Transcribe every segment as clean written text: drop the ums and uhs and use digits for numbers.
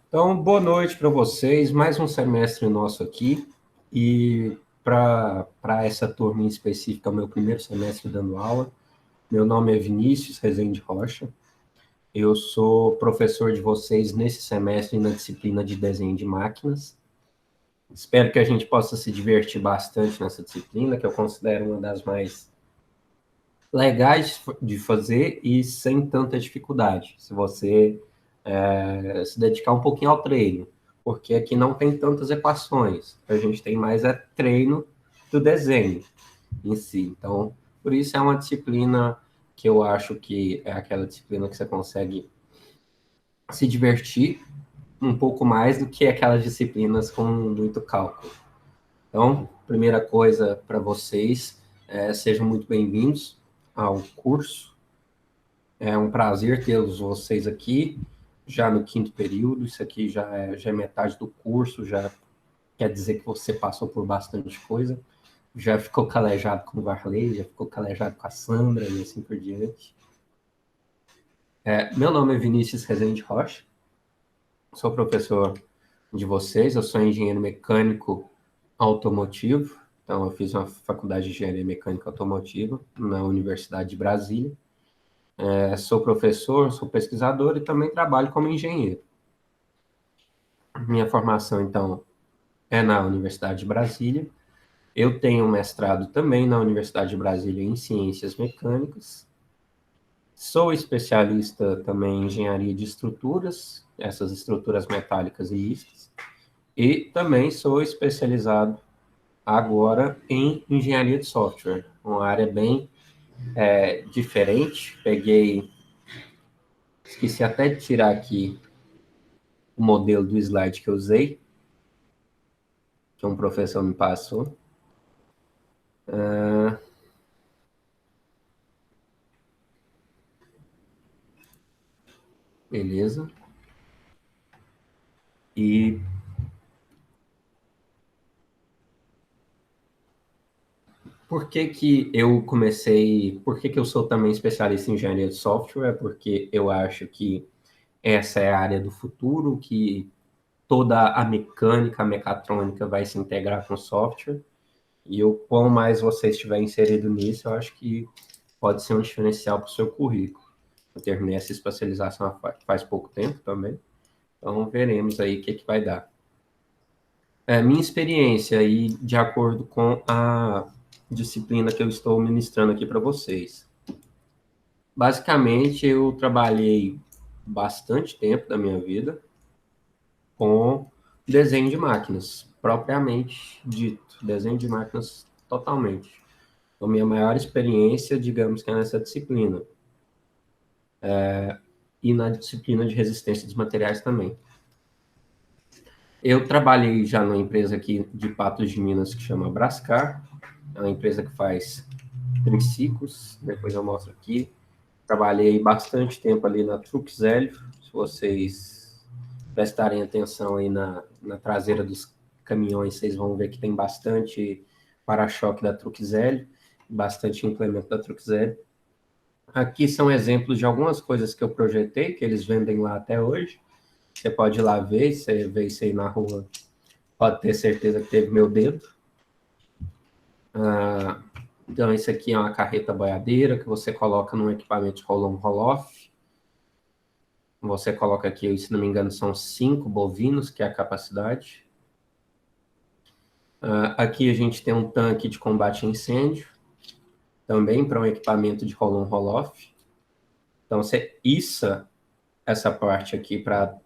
Então, boa noite para vocês. Mais um semestre nosso aqui. E para essa turma em específico, é o meu primeiro semestre dando aula. Meu nome é Vinícius Rezende Rocha. Eu sou professor de vocês nesse semestre na disciplina de desenho de máquinas. Espero que a gente possa se divertir bastante nessa disciplina, que eu considero uma das mais legais de fazer e sem tanta dificuldade. Se você se dedicar um pouquinho ao treino, porque aqui não tem tantas equações, a gente tem mais treino do desenho em si. Então, por isso é uma disciplina que eu acho que é aquela disciplina que você consegue se divertir um pouco mais do que aquelas disciplinas com muito cálculo. Então, primeira coisa para vocês, sejam muito bem-vindos ao curso. É um prazer tê-los vocês aqui, já no quinto período. Isso aqui já é metade do curso, já quer dizer que você passou por bastante coisa. Já ficou calejado com o Varley, já ficou calejado com a Sandra e assim por diante. Meu nome é Vinícius Rezende Rocha, sou professor de vocês, eu sou engenheiro mecânico automotivo, então eu fiz uma faculdade de engenharia mecânica automotiva na Universidade de Brasília. Sou professor, sou pesquisador e também trabalho como engenheiro. Minha formação, então, é na Universidade de Brasília. Eu tenho um mestrado também na Universidade de Brasília em Ciências Mecânicas. Sou especialista também em engenharia de estruturas, essas estruturas metálicas e lisas. E também sou especializado agora em engenharia de software, uma área bem diferente. Esqueci até de tirar aqui o modelo do slide que eu usei, que um professor me passou. Beleza. E por que que eu sou também especialista em engenharia de software? Porque eu acho que essa é a área do futuro, que toda a mecânica, a mecatrônica vai se integrar com o software. E o quanto mais você estiver inserido nisso, eu acho que pode ser um diferencial para o seu currículo. Eu terminei essa especialização faz pouco tempo também, então veremos aí o que vai dar. Minha experiência e de acordo com a disciplina que eu estou ministrando aqui para vocês. Basicamente, eu trabalhei bastante tempo da minha vida com desenho de máquinas, propriamente dito, desenho de máquinas totalmente. Então, minha maior experiência, digamos que é nessa disciplina. E na disciplina de resistência dos materiais também. Eu trabalhei já numa empresa aqui de Patos de Minas que chama Brascar, é uma empresa que faz triciclos, depois eu mostro aqui. Trabalhei bastante tempo ali na Trucks Hélio, se vocês prestarem atenção aí na traseira dos caminhões, vocês vão ver que tem bastante para-choque da Trucks Hélio, bastante implemento da Trucks Hélio. Aqui são exemplos de algumas coisas que eu projetei, que eles vendem lá até hoje. Você pode ir lá ver, você vê isso aí na rua, pode ter certeza que teve meu dedo. Então, isso aqui é uma carreta boiadeira que você coloca num equipamento de roll-on roll-off. Você coloca aqui, se não me engano, são 5 bovinos, que é a capacidade. Aqui a gente tem um tanque de combate a incêndio, também para um equipamento de roll-on roll-off. Então, você issa essa parte aqui para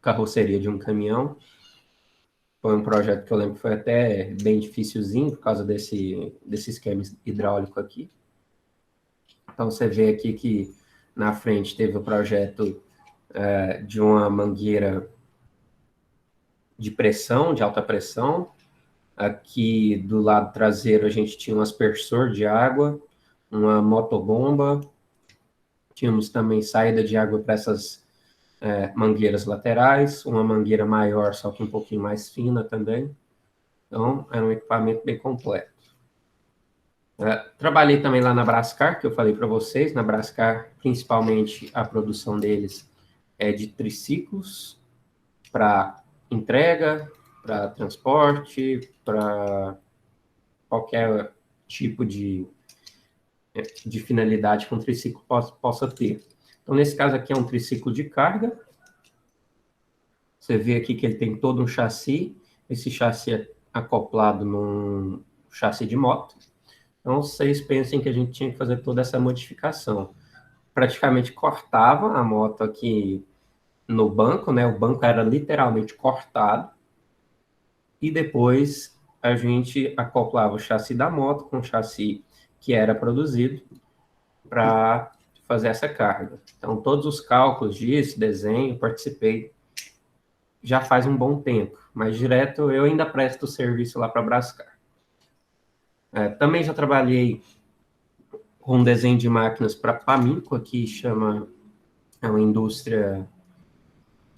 carroceria de um caminhão. Foi um projeto que eu lembro que foi até bem dificilzinho por causa desse esquema hidráulico aqui. Então, você vê aqui que na frente teve o projeto de uma mangueira de pressão, de alta pressão. Aqui do lado traseiro a gente tinha um aspersor de água, uma motobomba. Tínhamos também saída de água para essas mangueiras laterais, uma mangueira maior, só que um pouquinho mais fina também. Então, era um equipamento bem completo. Trabalhei também lá na Brascar, que eu falei para vocês. Na Brascar, principalmente, a produção deles é de triciclos. para entrega, para transporte, para qualquer tipo de finalidade que um triciclo possa ter. Então, nesse caso aqui é um triciclo de carga. Você vê aqui que ele tem todo um chassi. Esse chassi é acoplado num chassi de moto. Então, vocês pensem que a gente tinha que fazer toda essa modificação. Praticamente cortava a moto aqui no banco, né? O banco era literalmente cortado. E depois a gente acoplava o chassi da moto com o chassi que era produzido para fazer essa carga. Então, todos os cálculos disso, desenho, participei já faz um bom tempo, mas direto eu ainda presto serviço lá para a Brascar. Também já trabalhei com desenho de máquinas para Paminco, aqui chama, é uma indústria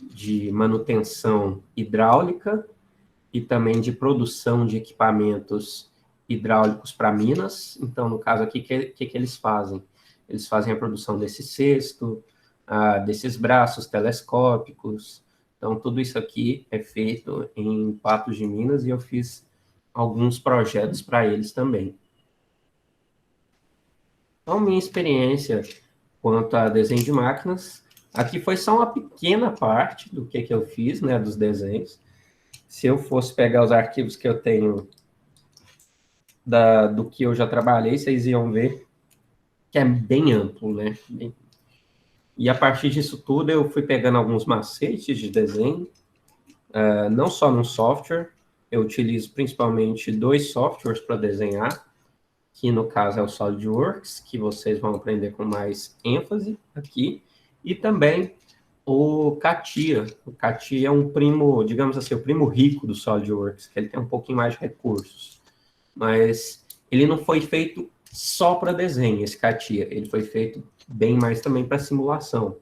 de manutenção hidráulica e também de produção de equipamentos hidráulicos para Minas. Então, no caso aqui, o que eles fazem? Eles fazem a produção desse cesto, desses braços telescópicos. Então, tudo isso aqui é feito em Patos de Minas e eu fiz alguns projetos para eles também. Então, minha experiência quanto a desenho de máquinas, aqui foi só uma pequena parte do que eu fiz, né, dos desenhos. Se eu fosse pegar os arquivos que eu tenho do que eu já trabalhei, vocês iam ver que é bem amplo, né? E a partir disso tudo, eu fui pegando alguns macetes de desenho, não só no software, eu utilizo principalmente 2 softwares para desenhar, que no caso é o SolidWorks, que vocês vão aprender com mais ênfase aqui, e também o CATIA. O CATIA é um primo, digamos assim, o primo rico do SolidWorks, que ele tem um pouquinho mais de recursos. Mas ele não foi feito só para desenho, esse CATIA. Ele foi feito bem mais também para simulação.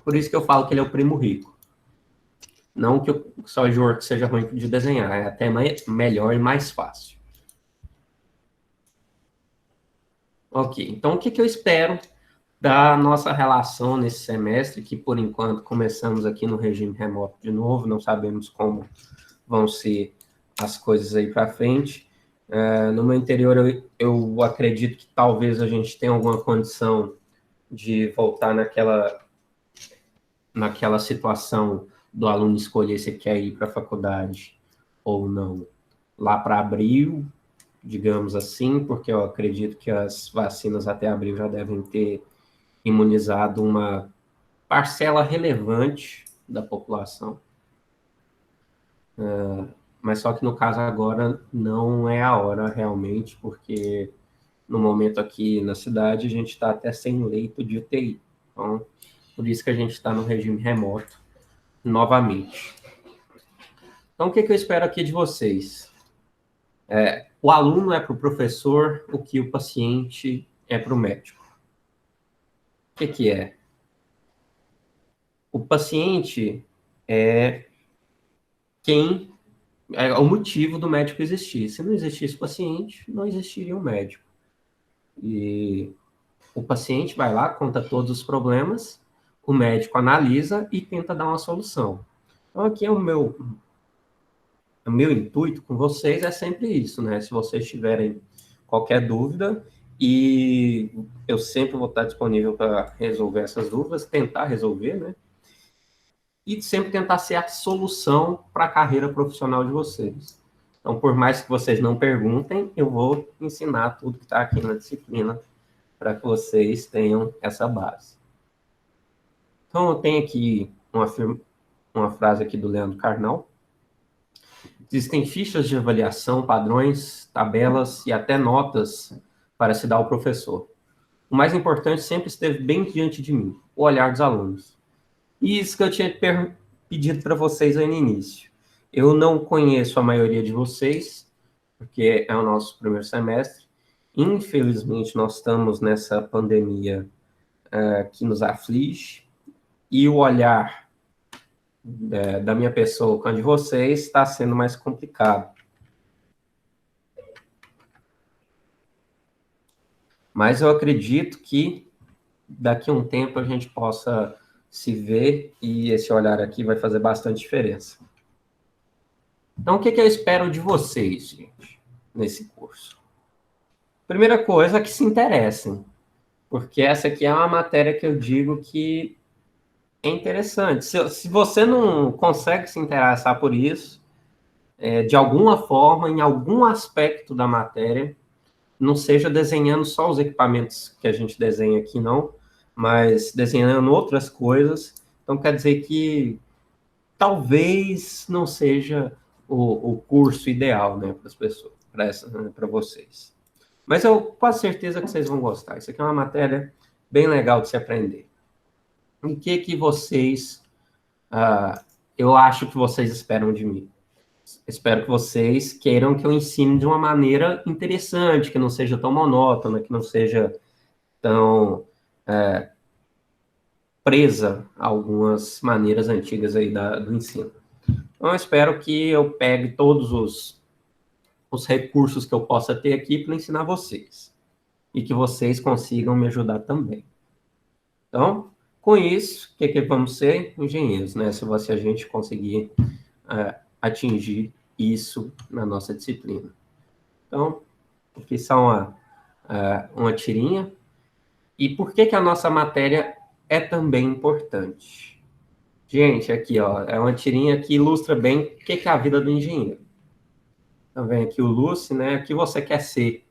Por isso que eu falo que ele é o primo rico. Não que o SolidWorks seja ruim de desenhar, é até melhor e mais fácil. Ok, então o que eu espero da nossa relação nesse semestre, que por enquanto começamos aqui no regime remoto de novo, não sabemos como vão ser as coisas aí para frente. No meu interior, eu acredito que talvez a gente tenha alguma condição de voltar naquela situação do aluno escolher se quer ir para a faculdade ou não, lá para abril, digamos assim, porque eu acredito que as vacinas até abril já devem ter imunizado uma parcela relevante da população. Mas só que no caso agora não é a hora realmente, porque no momento aqui na cidade a gente está até sem leito de UTI. Então, por isso que a gente está no regime remoto novamente. Então, o que eu espero aqui de vocês? O aluno é para o professor o que o paciente é para o médico. O que é? O paciente é quem é o motivo do médico existir. Se não existisse o paciente, não existiria um médico. E o paciente vai lá, conta todos os problemas, o médico analisa e tenta dar uma solução. Então, aqui é o meu intuito com vocês é sempre isso, né? Se vocês tiverem qualquer dúvida, e eu sempre vou estar disponível para resolver essas dúvidas, tentar resolver, né? E sempre tentar ser a solução para a carreira profissional de vocês. Então, por mais que vocês não perguntem, eu vou ensinar tudo que está aqui na disciplina para que vocês tenham essa base. Então, eu tenho aqui uma frase aqui do Leandro Carnal. Existem fichas de avaliação, padrões, tabelas e até notas para se dar ao professor. O mais importante sempre esteve bem diante de mim, o olhar dos alunos. E isso que eu tinha pedido para vocês aí no início. Eu não conheço a maioria de vocês, porque é o nosso primeiro semestre. Infelizmente, nós estamos nessa pandemia que nos aflige, e o olhar da minha pessoa com a de vocês está sendo mais complicado. Mas eu acredito que daqui a um tempo a gente possa se ver, e esse olhar aqui vai fazer bastante diferença. Então, o que eu espero de vocês, gente, nesse curso? Primeira coisa é que se interessem, porque essa aqui é uma matéria que eu digo que é interessante. Se você não consegue se interessar por isso, de alguma forma, em algum aspecto da matéria, não seja desenhando só os equipamentos que a gente desenha aqui, não, mas desenhando outras coisas. Então, quer dizer que talvez não seja o curso ideal, né, para as pessoas, para vocês. Mas eu com certeza que vocês vão gostar. Isso aqui é uma matéria bem legal de se aprender. E o que vocês, eu acho que vocês esperam de mim? Espero que vocês queiram que eu ensine de uma maneira interessante, que não seja tão monótona, que não seja tão presa a algumas maneiras antigas aí do ensino. Então, eu espero que eu pegue todos os recursos que eu possa ter aqui para ensinar vocês. E que vocês consigam me ajudar também. Então, com isso, o que vamos ser? Engenheiros, né? Se a gente conseguir atingir isso na nossa disciplina. Então, aqui só uma tirinha. E por que a nossa matéria é também importante? Gente, aqui, ó, é uma tirinha que ilustra bem o que é a vida do engenheiro. Então, vem aqui o Lúcio, né? O que você quer ser,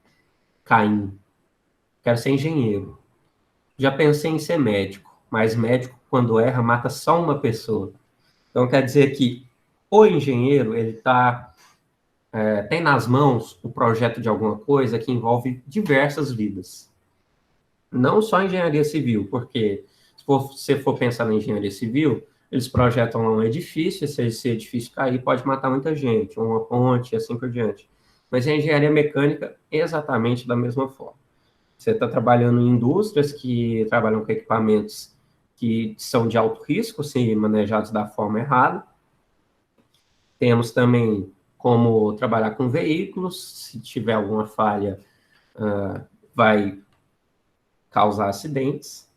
Caim? Quero ser engenheiro. Já pensei em ser médico, mas médico, quando erra, mata só uma pessoa. Então, quer dizer que o engenheiro, ele tem nas mãos o projeto de alguma coisa que envolve diversas vidas. Não só engenharia civil, porque se você for pensar na engenharia civil, eles projetam um edifício, se esse edifício cair, pode matar muita gente, uma ponte, assim por diante. Mas a engenharia mecânica, exatamente da mesma forma. Você está trabalhando em indústrias que trabalham com equipamentos que são de alto risco, se manejados da forma errada. Temos também como trabalhar com veículos, se tiver alguma falha, vai causar acidentes.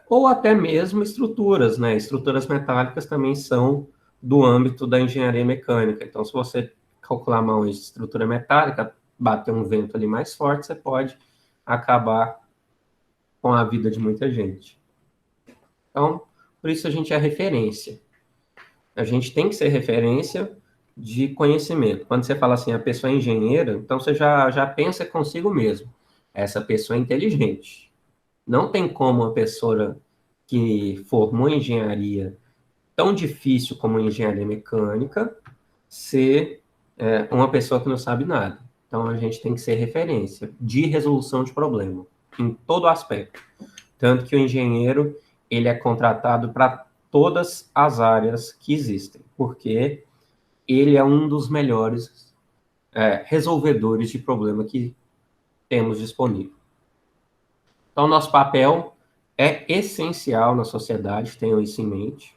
Ou até mesmo estruturas, né? Estruturas metálicas também são do âmbito da engenharia mecânica. Então, se você calcular mal uma estrutura metálica, bater um vento ali mais forte, você pode acabar com a vida de muita gente. Então, por isso a gente é referência. A gente tem que ser referência de conhecimento. Quando você fala assim, a pessoa é engenheira, então você já pensa consigo mesmo. Essa pessoa é inteligente. Não tem como uma pessoa que formou engenharia tão difícil como engenharia mecânica ser uma pessoa que não sabe nada. Então, a gente tem que ser referência de resolução de problema, em todo aspecto. Tanto que o engenheiro, ele é contratado para todas as áreas que existem, porque ele é um dos melhores resolvedores de problema que temos disponível. Então, nosso papel é essencial na sociedade, tenham isso em mente,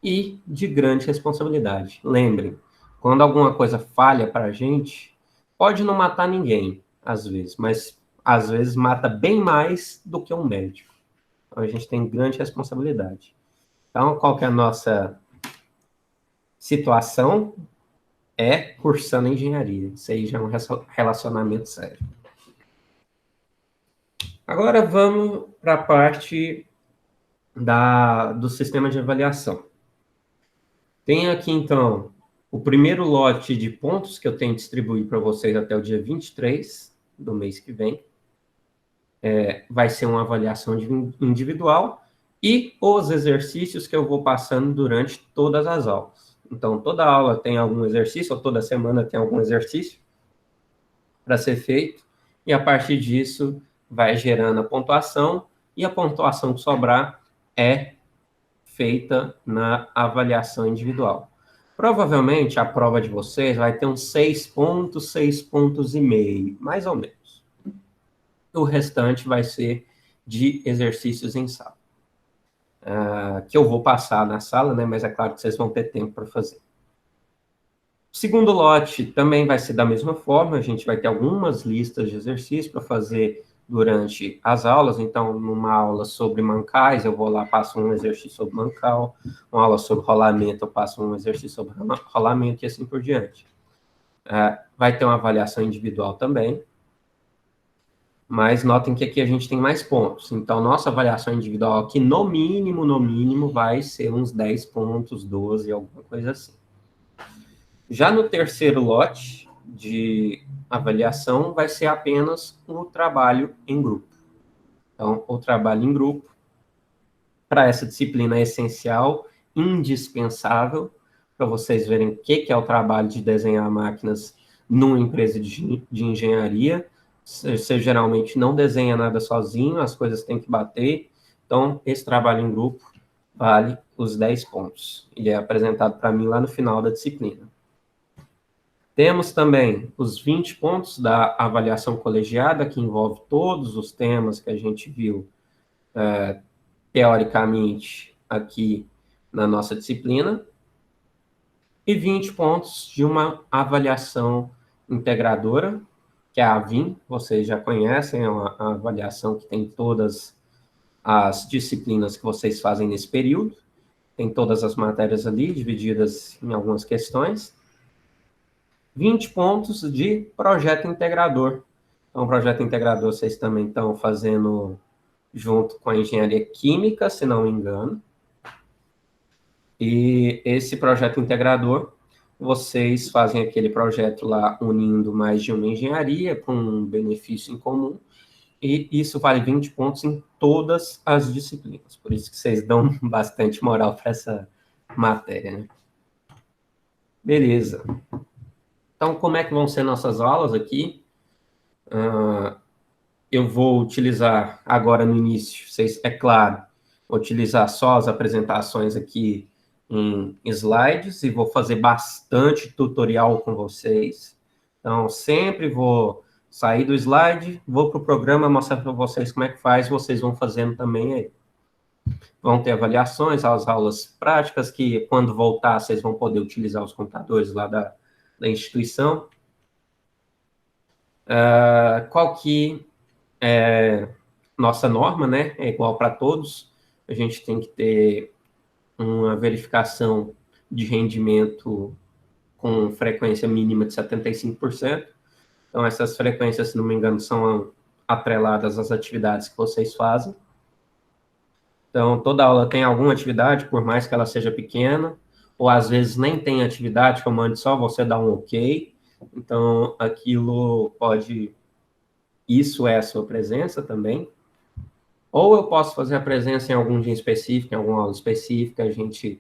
e de grande responsabilidade. Lembrem, quando alguma coisa falha para a gente, pode não matar ninguém, às vezes, mas às vezes mata bem mais do que um médico. Então, a gente tem grande responsabilidade. Então, qual que é a nossa situação? É cursando engenharia. Isso aí já é um relacionamento sério. Agora vamos para a parte do sistema de avaliação. Tem aqui, então, o primeiro lote de pontos que eu tenho que distribuir para vocês até o dia 23 do mês que vem. Vai ser uma avaliação individual e os exercícios que eu vou passando durante todas as aulas. Então, toda aula tem algum exercício, ou toda semana tem algum exercício para ser feito, e a partir disso vai gerando a pontuação, e a pontuação que sobrar é feita na avaliação individual. Provavelmente a prova de vocês vai ter uns 6 pontos, 6 pontos e meio, mais ou menos. O restante vai ser de exercícios em sala. Que eu vou passar na sala, né? Mas é claro que vocês vão ter tempo para fazer. O segundo lote também vai ser da mesma forma, a gente vai ter algumas listas de exercícios para fazer durante as aulas. Então, numa aula sobre mancais, eu vou lá, passo um exercício sobre mancal, uma aula sobre rolamento, eu passo um exercício sobre rolamento e assim por diante. Vai ter uma avaliação individual também, mas notem que aqui a gente tem mais pontos. Então, nossa avaliação individual aqui, no mínimo, vai ser uns 10 pontos, 12, alguma coisa assim. Já no terceiro lote de avaliação, vai ser apenas o trabalho em grupo. Então, o trabalho em grupo, para essa disciplina é essencial, indispensável, para vocês verem o que é o trabalho de desenhar máquinas numa empresa de engenharia. Você geralmente não desenha nada sozinho, as coisas têm que bater. Então, esse trabalho em grupo vale os 10 pontos. Ele é apresentado para mim lá no final da disciplina. Temos também os 20 pontos da avaliação colegiada, que envolve todos os temas que a gente viu teoricamente aqui na nossa disciplina, e 20 pontos de uma avaliação integradora, que é a AVIN, vocês já conhecem, é uma avaliação que tem todas as disciplinas que vocês fazem nesse período, tem todas as matérias ali, divididas em algumas questões. 20 pontos de projeto integrador. Então, o projeto integrador vocês também estão fazendo junto com a engenharia química, se não me engano. E esse projeto integrador, vocês fazem aquele projeto lá unindo mais de uma engenharia para um benefício em comum, e isso vale 20 pontos em todas as disciplinas. Por isso que vocês dão bastante moral para essa matéria, né? Beleza. Então, como é que vão ser nossas aulas aqui? Eu vou utilizar agora no início, vocês, é claro, vou utilizar só as apresentações aqui em slides e vou fazer bastante tutorial com vocês. Então, sempre vou sair do slide, vou para o programa mostrar para vocês como é que faz, vocês vão fazendo também aí. Vão ter avaliações, as aulas práticas, que quando voltar, vocês vão poder utilizar os computadores lá da instituição. Qual que é nossa norma, né? É igual para todos. A gente tem que ter uma verificação de rendimento com frequência mínima de 75%. Então, essas frequências, se não me engano, são atreladas às atividades que vocês fazem. Então, toda aula tem alguma atividade, por mais que ela seja pequena, ou às vezes nem tem atividade, comando só você dá um OK. Então, aquilo pode... Isso é a sua presença também. Ou eu posso fazer a presença em algum dia específico, em alguma aula específica, a gente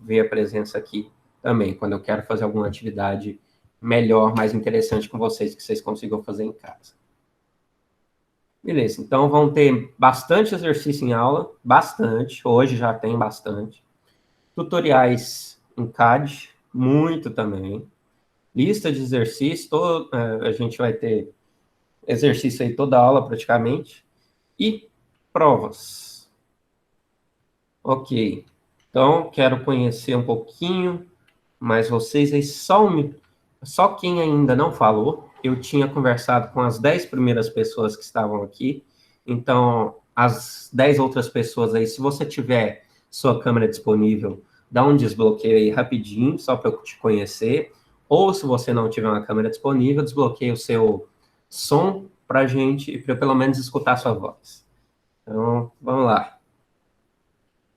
vê a presença aqui também, quando eu quero fazer alguma atividade melhor, mais interessante com vocês, que vocês consigam fazer em casa. Beleza, então vão ter bastante exercício em aula, bastante, hoje já tem bastante. Tutoriais em CAD, muito também. Lista de exercícios, a gente vai ter exercício aí toda aula praticamente. E provas. Ok, então quero conhecer um pouquinho mais vocês aí, só quem ainda não falou, eu tinha conversado com as 10 primeiras pessoas que estavam aqui, então as 10 outras pessoas aí, se você tiver sua câmera disponível, dá um desbloqueio aí rapidinho, só para eu te conhecer, ou se você não tiver uma câmera disponível, desbloqueie o seu som para a gente, para eu pelo menos escutar a sua voz. Então, vamos lá.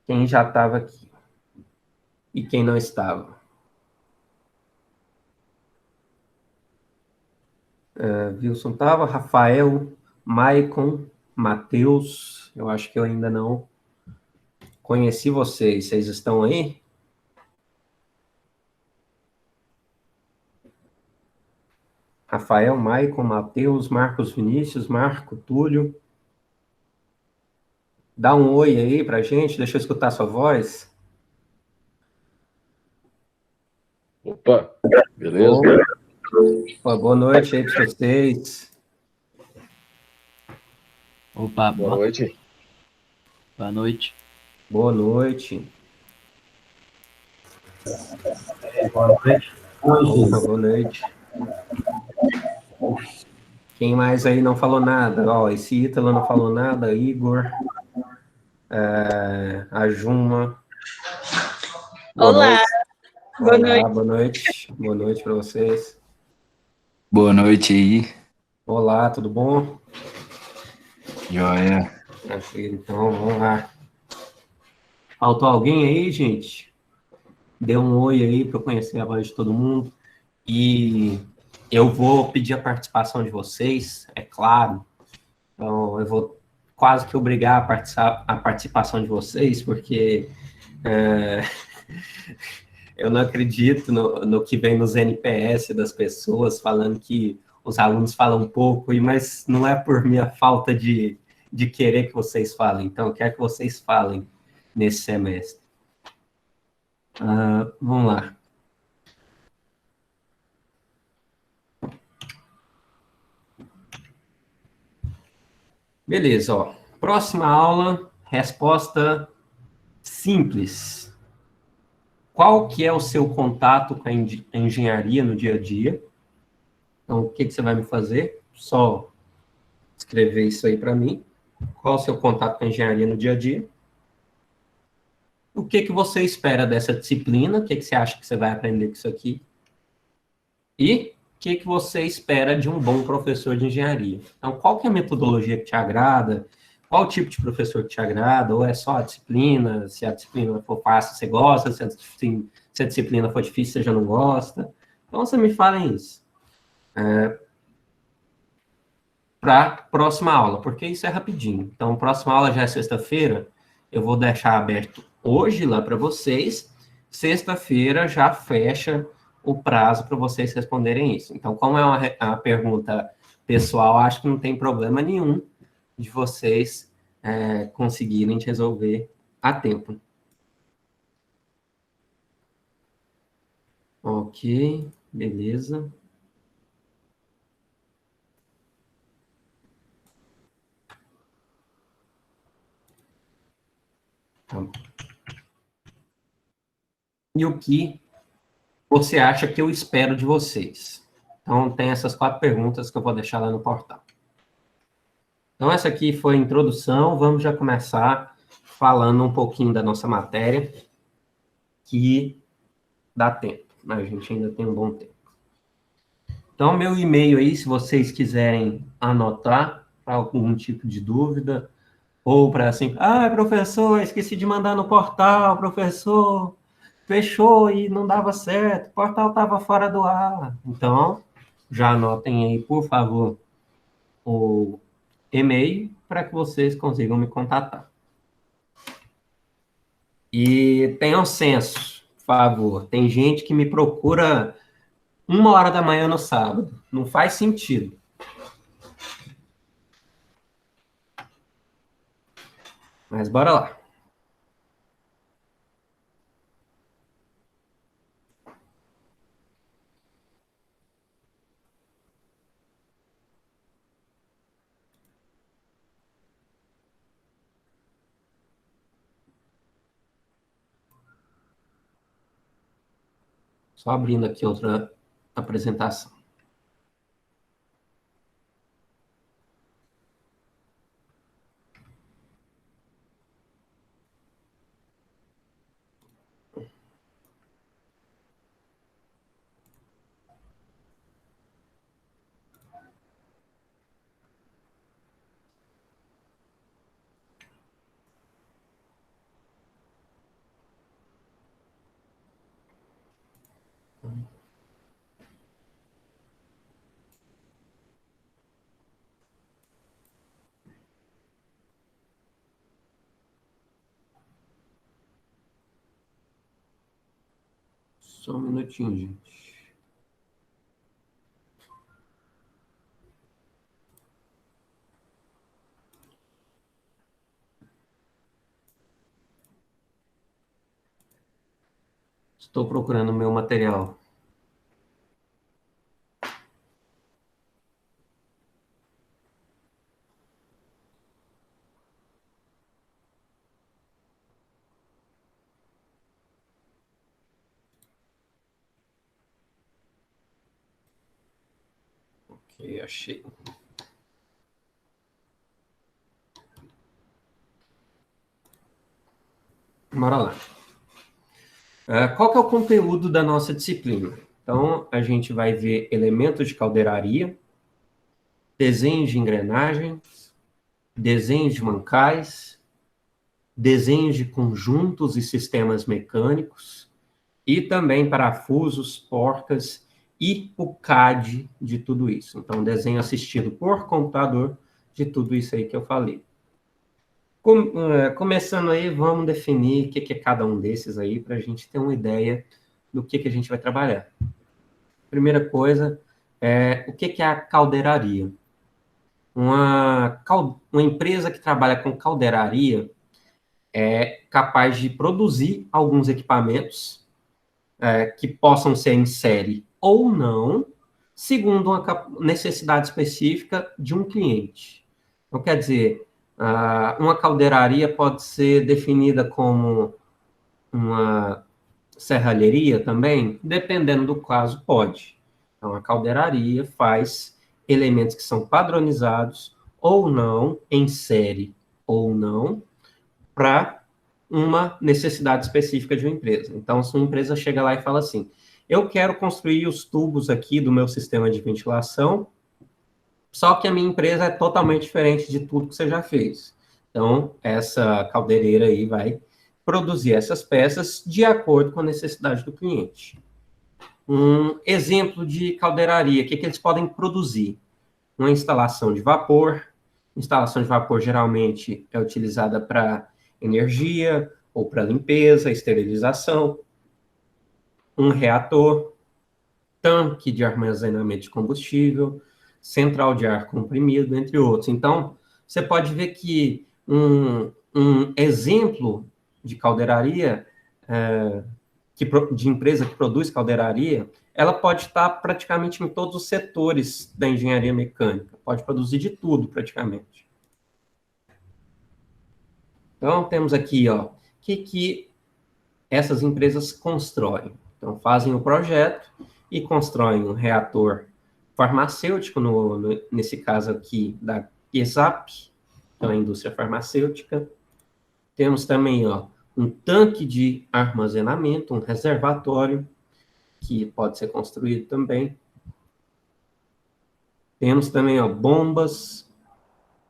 Quem já estava aqui? E quem não estava? Wilson estava, Rafael, Maicon, Matheus, eu acho que eu ainda não conheci vocês. Vocês estão aí? Rafael, Maicon, Matheus, Marcos Vinícius, Marco, Túlio. Dá um oi aí pra gente, deixa eu escutar sua voz. Opa, beleza? Opa, boa noite aí para vocês. Opa, Boa noite. Boa noite. Boa noite. Boa noite. Opa, boa noite. Quem mais aí não falou nada? Ó, esse Ítalo não falou nada, Igor, a Juma. Boa Olá, noite. boa Olá, noite. boa noite. Boa noite para vocês. Boa noite aí. Olá, tudo bom? Joia. Tranquilo, então vamos lá. Faltou alguém aí, gente? Dê um oi aí para eu conhecer a voz de todo mundo. E eu vou pedir a participação de vocês, é claro. Então, eu vou quase que obrigar a participação de vocês, porque é, eu não acredito no que vem nos NPS das pessoas falando que os alunos falam pouco, mas não é por minha falta de querer que vocês falem. Então, eu quero que vocês falem nesse semestre. Vamos lá. Beleza, ó. Próxima aula, resposta simples. Qual que é o seu contato com a engenharia no dia a dia? Então, o que você vai me fazer? Só escrever isso aí para mim. Qual o seu contato com a engenharia no dia a dia? O que você espera dessa disciplina? O que você acha que você vai aprender com isso aqui? E o que você espera de um bom professor de engenharia? Então, qual que é a metodologia que te agrada? Qual tipo de professor que te agrada? Ou é só a disciplina? Se a disciplina for fácil, você gosta? Se a disciplina for difícil, você já não gosta? Então, você me fala isso. Para a próxima aula, porque isso é rapidinho. Então, próxima aula já é sexta-feira, eu vou deixar aberto hoje lá para vocês. Sexta-feira já fecha o prazo para vocês responderem isso. Então, como é uma pergunta pessoal, acho que não tem problema nenhum de vocês conseguirem resolver a tempo. Ok, beleza. Tá bom. E o que você acha que eu espero de vocês? Então, tem essas 4 perguntas que eu vou deixar lá no portal. Então, essa aqui foi a introdução. Vamos já começar falando um pouquinho da nossa matéria, que dá tempo, né? A gente ainda tem um bom tempo. Então, meu e-mail aí, se vocês quiserem anotar algum tipo de dúvida, ou para assim, professor, esqueci de mandar no portal, professor, fechou e não dava certo, o portal estava fora do ar. Então, já anotem aí, por favor, o e-mail para que vocês consigam me contatar. E tenham senso, por favor. Tem gente que me procura 1 hora da manhã no sábado. Não faz sentido. Mas bora lá. Só abrindo aqui outra apresentação. Só um minutinho, gente. Estou procurando o meu material. Ok, achei. Bora lá. Qual que é o conteúdo da nossa disciplina? Então, a gente vai ver elementos de caldeiraria, desenhos de engrenagens, desenhos de mancais, desenhos de conjuntos e sistemas mecânicos, e também parafusos, porcas e o CAD de tudo isso. Então, desenho assistido por computador de tudo isso aí que eu falei. Começando aí, vamos definir o que é cada um desses aí, para a gente ter uma ideia do que a gente vai trabalhar. Primeira coisa, o que é a caldeiraria? Uma empresa que trabalha com caldeiraria é capaz de produzir alguns equipamentos que possam ser em série ou não, segundo uma necessidade específica de um cliente. Então, quer dizer, uma caldeiraria pode ser definida como uma serralheria também, dependendo do caso, pode. Então, a caldeiraria faz elementos que são padronizados ou não, em série ou não, para uma necessidade específica de uma empresa. Então, se uma empresa chega lá e fala assim, eu quero construir os tubos aqui do meu sistema de ventilação, só que a minha empresa é totalmente diferente de tudo que você já fez. Então, essa caldeireira aí vai produzir essas peças de acordo com a necessidade do cliente. Um exemplo de caldeiraria, o que eles podem produzir? Uma instalação de vapor. Instalação de vapor geralmente é utilizada para energia ou para limpeza, esterilização. Um reator, tanque de armazenamento de combustível, central de ar comprimido, entre outros. Então, você pode ver que um exemplo de caldeiraria, de empresa que produz caldeiraria, ela pode estar praticamente em todos os setores da engenharia mecânica, pode produzir de tudo praticamente. Então, temos aqui, ó, o que essas empresas constroem. Então, fazem o projeto e constroem um reator farmacêutico, nesse caso aqui, da ESAP, que é a indústria farmacêutica. Temos também, ó, um tanque de armazenamento, um reservatório, que pode ser construído também. Temos também, ó, bombas,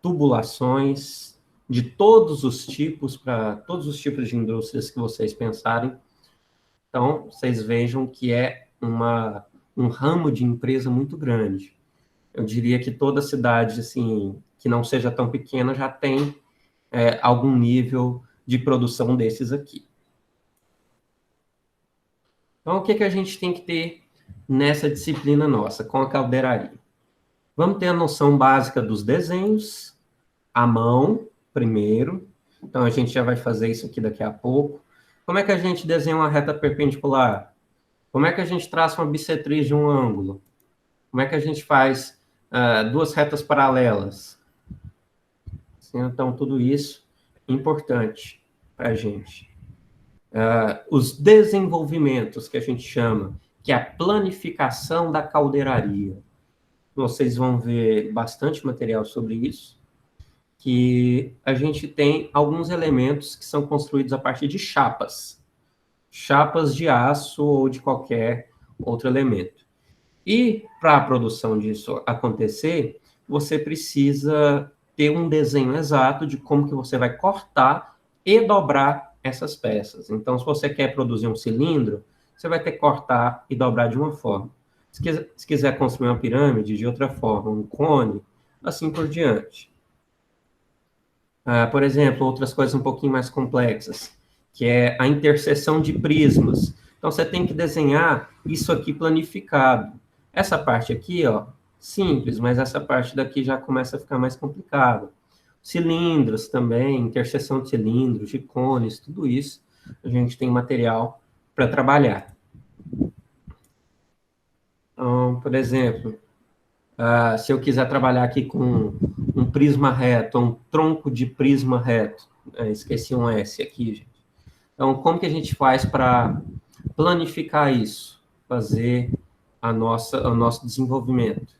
tubulações, de todos os tipos, para todos os tipos de indústrias que vocês pensarem. Então, vocês vejam que é um ramo de empresa muito grande. Eu diria que toda cidade, assim, que não seja tão pequena, já tem algum nível de produção desses aqui. Então, o que a gente tem que ter nessa disciplina nossa, com a caldeiraria? Vamos ter a noção básica dos desenhos, à mão, primeiro. Então, a gente já vai fazer isso aqui daqui a pouco. Como é que a gente desenha uma reta perpendicular? Como é que a gente traça uma bissetriz de um ângulo? Como é que a gente faz duas retas paralelas? Então, tudo isso é importante para a gente. Os desenvolvimentos, que a gente chama, que é a planificação da caldeiraria. Vocês vão ver bastante material sobre isso, que a gente tem alguns elementos que são construídos a partir de chapas de aço ou de qualquer outro elemento. E para a produção disso acontecer, você precisa ter um desenho exato de como que você vai cortar e dobrar essas peças. Então, se você quer produzir um cilindro, você vai ter que cortar e dobrar de uma forma. Se quiser construir uma pirâmide, de outra forma, um cone, assim por diante. Por exemplo, outras coisas um pouquinho mais complexas, que é a interseção de prismas. Então, você tem que desenhar isso aqui planificado. Essa parte aqui, ó, simples, mas essa parte daqui já começa a ficar mais complicada. Cilindros também, interseção de cilindros, de cones, tudo isso, a gente tem material para trabalhar. Então, por exemplo, se eu quiser trabalhar aqui com um prisma reto, um tronco de prisma reto, esqueci um S aqui, gente. Então, como que a gente faz para planificar isso? Fazer o nosso desenvolvimento.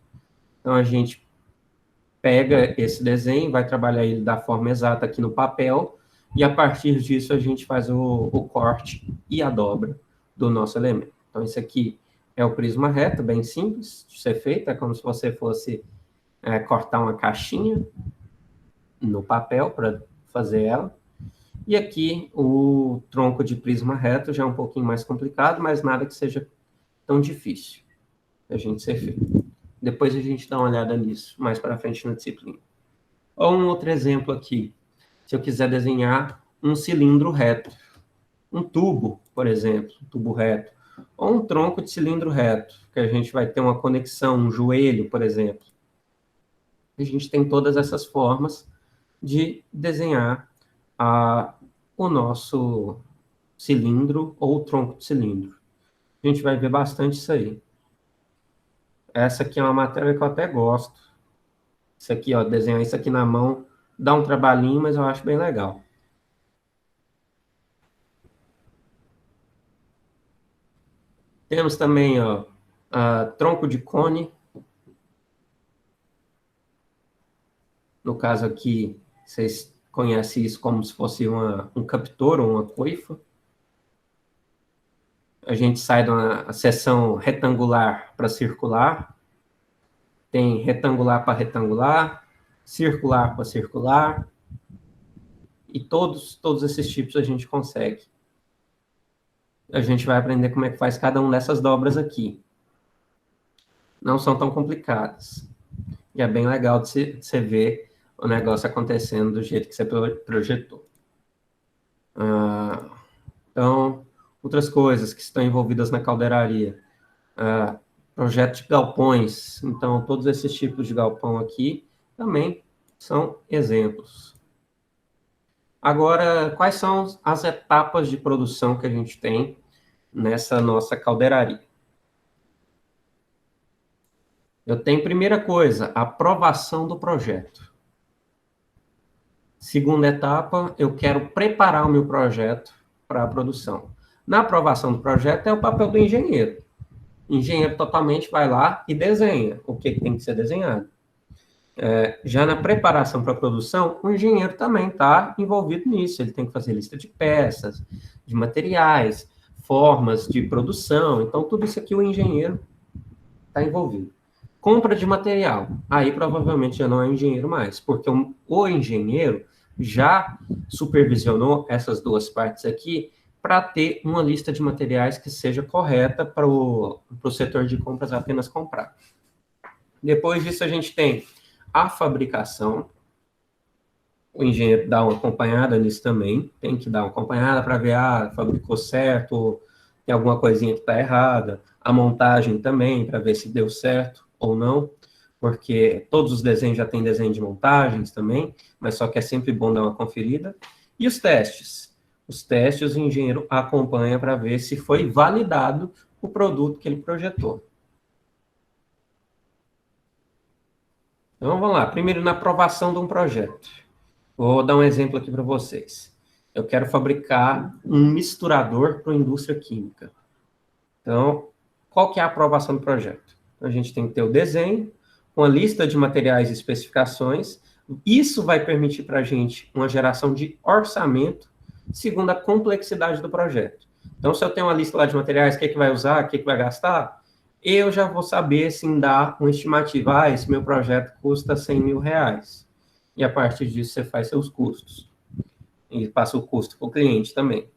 Então, a gente pega esse desenho, vai trabalhar ele da forma exata aqui no papel, e a partir disso a gente faz o corte e a dobra do nosso elemento. Então, esse aqui é o prisma reto, bem simples de ser feito, é como se você fosse cortar uma caixinha no papel para fazer ela. E aqui o tronco de prisma reto já é um pouquinho mais complicado, mas nada que seja tão difícil a gente ser feito. Depois a gente dá uma olhada nisso mais para frente na disciplina. Ou um outro exemplo aqui, se eu quiser desenhar um cilindro reto, um tubo, por exemplo, um tubo reto, ou um tronco de cilindro reto, que a gente vai ter uma conexão, um joelho, por exemplo. A gente tem todas essas formas de desenhar o nosso cilindro ou tronco de cilindro. A gente vai ver bastante isso aí. Essa aqui é uma matéria que eu até gosto. Isso aqui, ó, desenhar isso aqui na mão dá um trabalhinho, mas eu acho bem legal. Temos também, ó, tronco de cone. No caso aqui, vocês conhecem isso como se fosse um captor ou uma coifa. A gente sai de uma seção retangular para circular. Tem retangular para retangular, circular para circular. E todos esses tipos a gente consegue. A gente vai aprender como é que faz cada uma dessas dobras aqui. Não são tão complicadas. E é bem legal de você ver o negócio acontecendo do jeito que você projetou. Então, outras coisas que estão envolvidas na caldeiraria. Projeto de galpões. Então, todos esses tipos de galpão aqui também são exemplos. Agora, quais são as etapas de produção que a gente tem nessa nossa caldeiraria? Eu tenho, primeira coisa, a aprovação do projeto. Segunda etapa, eu quero preparar o meu projeto para a produção. Na aprovação do projeto é o papel do engenheiro. O engenheiro totalmente vai lá e desenha o que tem que ser desenhado. Já na preparação para a produção, o engenheiro também está envolvido nisso. Ele tem que fazer lista de peças, de materiais, formas de produção. Então, tudo isso aqui o engenheiro está envolvido. Compra de material. Aí, provavelmente, já não é engenheiro mais, porque o engenheiro já supervisionou essas duas partes aqui para ter uma lista de materiais que seja correta para o setor de compras apenas comprar. Depois disso, a gente tem a fabricação. O engenheiro dá uma acompanhada nisso também, tem que dar uma acompanhada para ver, fabricou certo, tem alguma coisinha que está errada. A montagem também, para ver se deu certo ou não, porque todos os desenhos já têm desenho de montagens também, mas só que é sempre bom dar uma conferida. E os testes? Os testes o engenheiro acompanha para ver se foi validado o produto que ele projetou. Então, vamos lá. Primeiro, na aprovação de um projeto. Vou dar um exemplo aqui para vocês. Eu quero fabricar um misturador para a indústria química. Então, qual que é a aprovação do projeto? A gente tem que ter o desenho, uma lista de materiais e especificações. Isso vai permitir para a gente uma geração de orçamento segundo a complexidade do projeto. Então, se eu tenho uma lista lá de materiais, o que vai usar, o que vai gastar, eu já vou saber, assim, dar uma estimativa. Esse meu projeto custa R$100.000. E a partir disso, você faz seus custos. E passa o custo para o cliente também.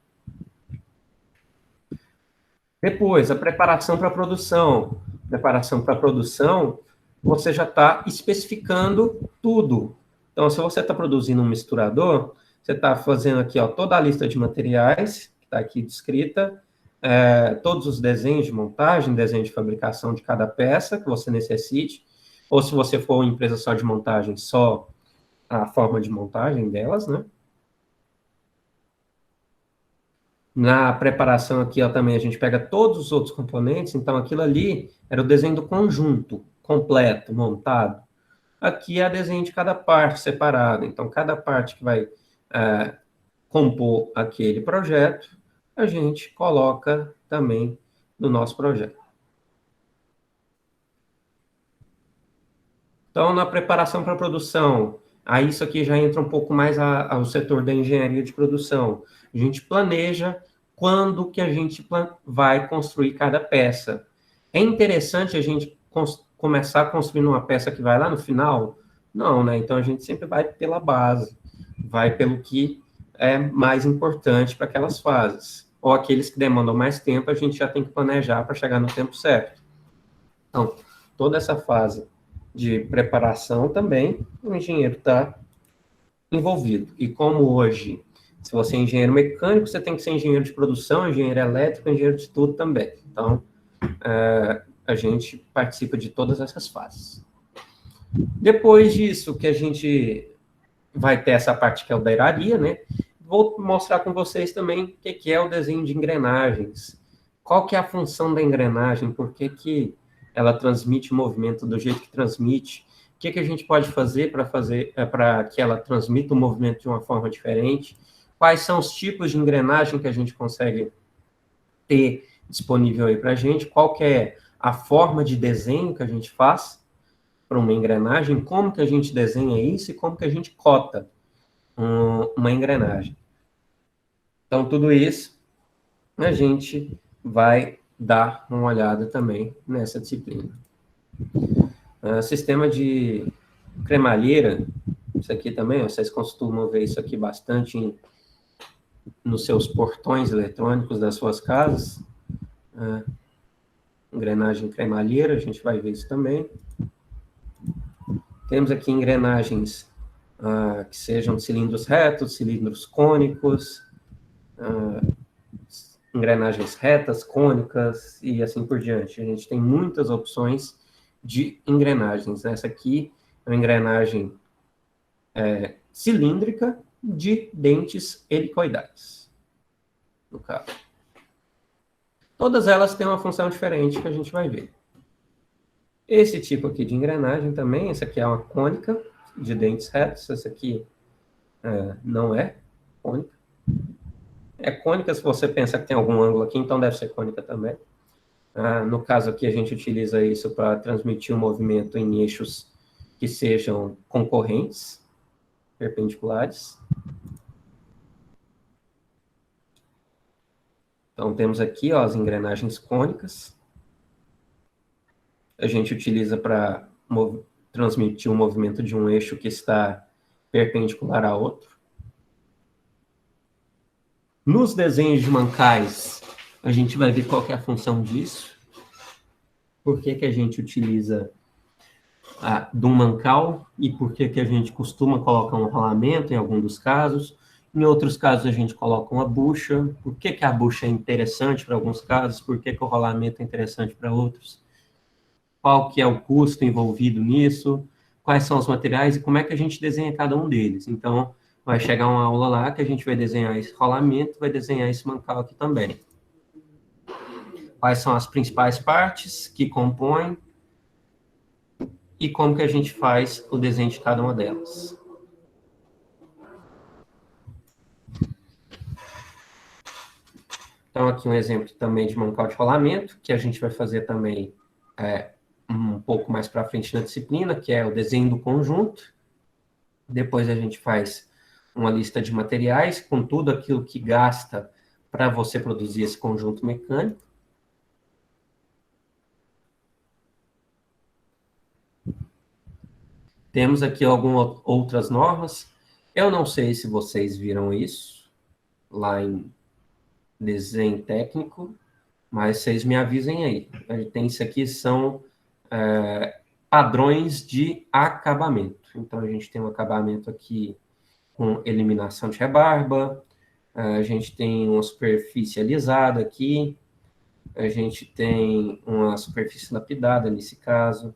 Depois, a preparação para a produção. Preparação para a produção, você já está especificando tudo. Então, se você está produzindo um misturador, você está fazendo aqui, ó, toda a lista de materiais, que está aqui descrita, todos os desenhos de montagem, desenho de fabricação de cada peça que você necessite, ou se você for uma empresa só de montagem, só a forma de montagem delas, né? Na preparação aqui, ó, também a gente pega todos os outros componentes, então aquilo ali era o desenho do conjunto, completo, montado. Aqui é o desenho de cada parte separada, então cada parte que vai compor aquele projeto, a gente coloca também no nosso projeto. Então, na preparação para a produção, Aí isso aqui já entra um pouco mais ao setor da engenharia de produção. A gente planeja quando que a gente vai construir cada peça. É interessante a gente começar construindo uma peça que vai lá no final? Não, né? Então a gente sempre vai pela base, vai pelo que é mais importante para aquelas fases. Ou aqueles que demandam mais tempo, a gente já tem que planejar para chegar no tempo certo. Então, toda essa fase de preparação também, o engenheiro está envolvido. E como hoje, se você é engenheiro mecânico, você tem que ser engenheiro de produção, engenheiro elétrico, engenheiro de tudo também. Então, a gente participa de todas essas fases. Depois disso, que a gente vai ter essa parte que é o da iraria, né? Vou mostrar com vocês também o que é o desenho de engrenagens. Qual que é a função da engrenagem, por que ela transmite o movimento do jeito que transmite, o que a gente pode fazer para que ela transmita o movimento de uma forma diferente, quais são os tipos de engrenagem que a gente consegue ter disponível aí para a gente, qual que é a forma de desenho que a gente faz para uma engrenagem, como que a gente desenha isso e como que a gente cota uma engrenagem. Então, tudo isso a gente vai dar uma olhada também nessa disciplina. Sistema de cremalheira, isso aqui também, vocês costumam ver isso aqui bastante nos seus portões eletrônicos das suas casas. Engrenagem cremalheira, a gente vai ver isso também. Temos aqui engrenagens que sejam cilindros retos, cilindros cônicos, engrenagens retas, cônicas e assim por diante. A gente tem muitas opções de engrenagens. Essa aqui é uma engrenagem cilíndrica de dentes helicoidais, no caso. Todas elas têm uma função diferente que a gente vai ver. Esse tipo aqui de engrenagem também, essa aqui é uma cônica de dentes retos, essa aqui não é cônica. É cônica se você pensa que tem algum ângulo aqui, então deve ser cônica também. No caso aqui, a gente utiliza isso para transmitir o movimento em eixos que sejam concorrentes, perpendiculares. Então, temos aqui as engrenagens cônicas. A gente utiliza para transmitir o movimento de um eixo que está perpendicular a outro. Nos desenhos de mancais, a gente vai ver qual que é a função disso. Por que a gente utiliza de um mancal e por que a gente costuma colocar um rolamento em algum dos casos. Em outros casos, a gente coloca uma bucha. Por que a bucha é interessante para alguns casos? Por que o rolamento é interessante para outros? Qual que é o custo envolvido nisso? Quais são os materiais e como é que a gente desenha cada um deles? Então, vai chegar uma aula lá que a gente vai desenhar esse rolamento, vai desenhar esse mancal aqui também. Quais são as principais partes que compõem e como que a gente faz o desenho de cada uma delas. Então, aqui um exemplo também de mancal de rolamento, que a gente vai fazer também um pouco mais para frente na disciplina, que é o desenho do conjunto. Depois a gente faz uma lista de materiais com tudo aquilo que gasta para você produzir esse conjunto mecânico. Temos aqui algumas outras normas. Eu não sei se vocês viram isso lá em desenho técnico, mas vocês me avisem aí. Tem isso aqui, são padrões de acabamento. Então, a gente tem um acabamento aqui com eliminação de rebarba, a gente tem uma superfície alisada aqui, a gente tem uma superfície lapidada nesse caso.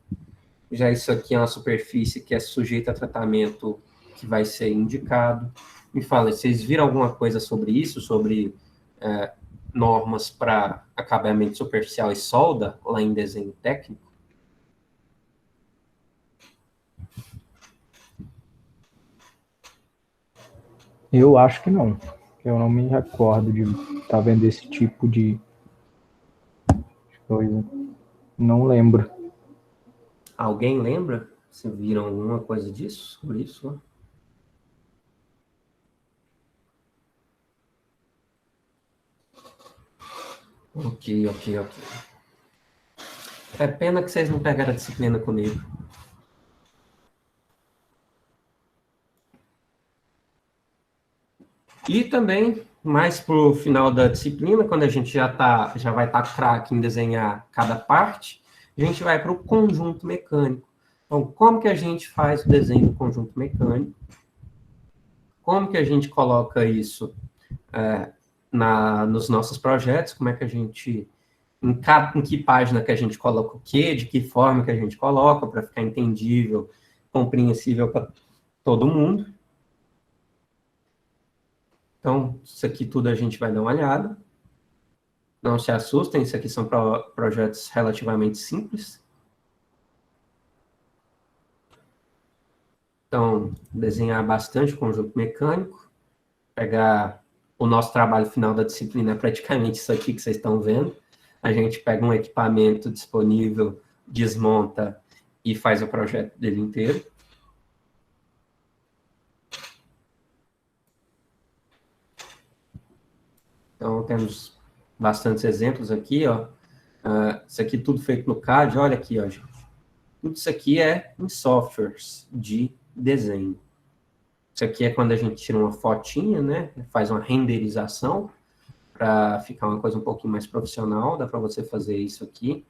Já isso aqui é uma superfície que é sujeita a tratamento que vai ser indicado. Me fala, vocês viram alguma coisa sobre isso, sobre normas para acabamento superficial e solda, lá em desenho técnico? Eu acho que não. Eu não me recordo de estar vendo esse tipo de coisa. Não lembro. Alguém lembra? Se viram alguma coisa disso, sobre isso? Ok. É pena que vocês não pegaram a disciplina comigo. E também, mais para o final da disciplina, quando a gente já vai estar craque em desenhar cada parte, a gente vai para o conjunto mecânico. Então, como que a gente faz o desenho do conjunto mecânico? Como que a gente coloca isso nos nossos projetos? Como é que a gente... Em que página que a gente coloca o quê? De que forma que a gente coloca para ficar entendível, compreensível para todo mundo. Então, isso aqui tudo a gente vai dar uma olhada. Não se assustem, isso aqui são projetos relativamente simples. Então, desenhar bastante conjunto mecânico, pegar o nosso trabalho final da disciplina, é praticamente isso aqui que vocês estão vendo. A gente pega um equipamento disponível, desmonta e faz o projeto dele inteiro. Então, temos bastantes exemplos aqui, ó. Isso aqui tudo feito no CAD, olha aqui, ó, gente. Tudo isso aqui é em softwares de desenho. Isso aqui é quando a gente tira uma fotinha, né? Faz uma renderização para ficar uma coisa um pouquinho mais profissional. Dá para você fazer isso aqui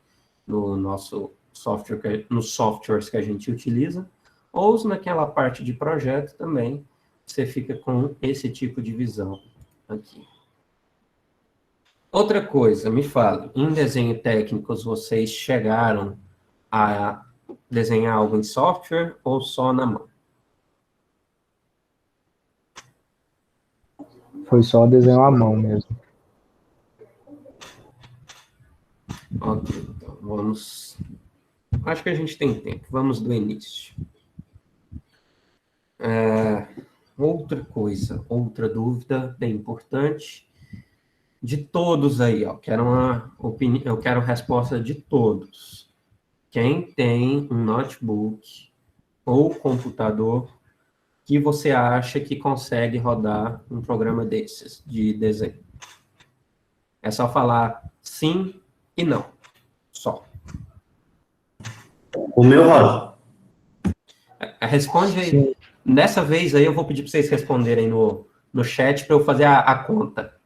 no nosso software, nos softwares que a gente utiliza. Ou naquela parte de projeto também, você fica com esse tipo de visão aqui. Outra coisa, me fala, em desenho técnicos vocês chegaram a desenhar algo em software ou só na mão? Foi só desenho à mão mesmo. Ok, então vamos... Acho que a gente tem tempo, vamos do início. Outra coisa, outra dúvida bem importante, de todos aí, ó, eu quero a resposta de todos. Quem tem um notebook ou computador que você acha que consegue rodar um programa desses, de desenho? É só falar sim e não, só. O meu roda. Responde aí. Sim. Dessa vez aí eu vou pedir para vocês responderem no chat para eu fazer a conta.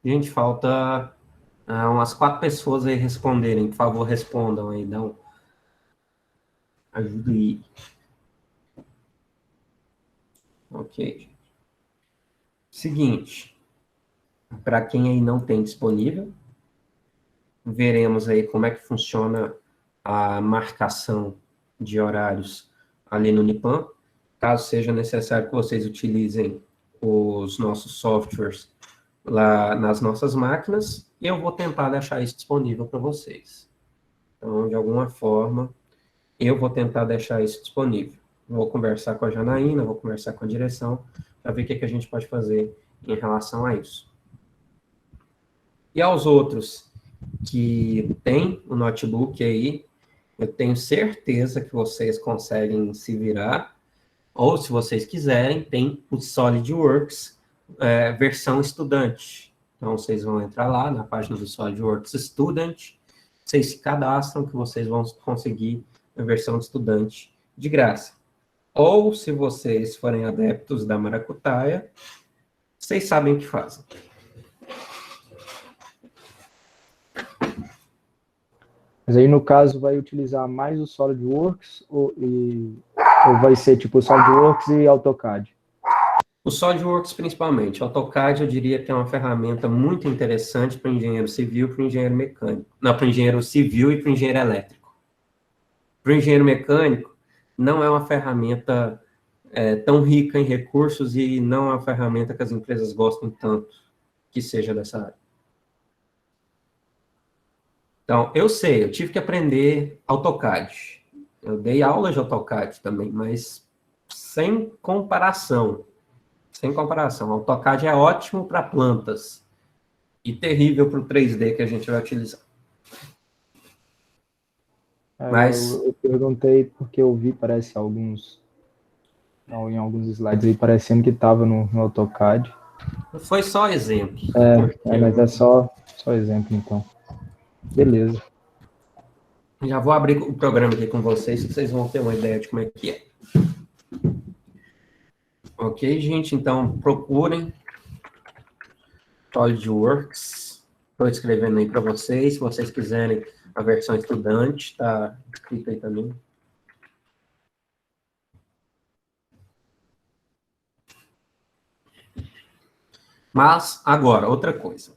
Gente, falta umas 4 pessoas aí responderem. Por favor, respondam aí. Ajuda aí. Ok. Seguinte. Para quem aí não tem disponível, veremos aí como é que funciona a marcação de horários ali no Nipan. Caso seja necessário que vocês utilizem os nossos softwares lá nas nossas máquinas, eu vou tentar deixar isso disponível para vocês. Então, de alguma forma, eu vou tentar deixar isso disponível. Vou conversar com a Janaína, vou conversar com a direção, para ver o que a gente pode fazer em relação a isso. E aos outros que têm o notebook aí, eu tenho certeza que vocês conseguem se virar, ou se vocês quiserem, tem o SolidWorks versão estudante. Então, vocês vão entrar lá na página do SolidWorks Student, vocês se cadastram que vocês vão conseguir a versão de estudante de graça. Ou, se vocês forem adeptos da Maracutaia, vocês sabem o que fazem. Mas aí, no caso, vai utilizar mais o SolidWorks ou vai ser tipo SolidWorks e AutoCAD? O SolidWorks, principalmente. O AutoCAD, eu diria que é uma ferramenta muito interessante para o engenheiro civil e para o engenheiro mecânico. Não, para o engenheiro civil e para o engenheiro elétrico. Para o engenheiro mecânico, não é uma ferramenta tão rica em recursos e não é uma ferramenta que as empresas gostam tanto que seja dessa área. Então, eu sei, eu tive que aprender AutoCAD. Eu dei aula de AutoCAD também, mas sem comparação. Sem comparação. AutoCAD é ótimo para plantas e terrível para o 3D que a gente vai utilizar. Mas Eu perguntei porque eu vi, parece, em alguns slides aí, parecendo que estava no AutoCAD. foi só exemplo. Mas é só exemplo, então. Beleza. Já vou abrir o programa aqui com vocês, que vocês vão ter uma ideia de como é que é. Ok, gente? Então, procurem SolidWorks. Estou escrevendo aí para vocês. Se vocês quiserem a versão estudante, está escrito aí também. Mas, agora, outra coisa.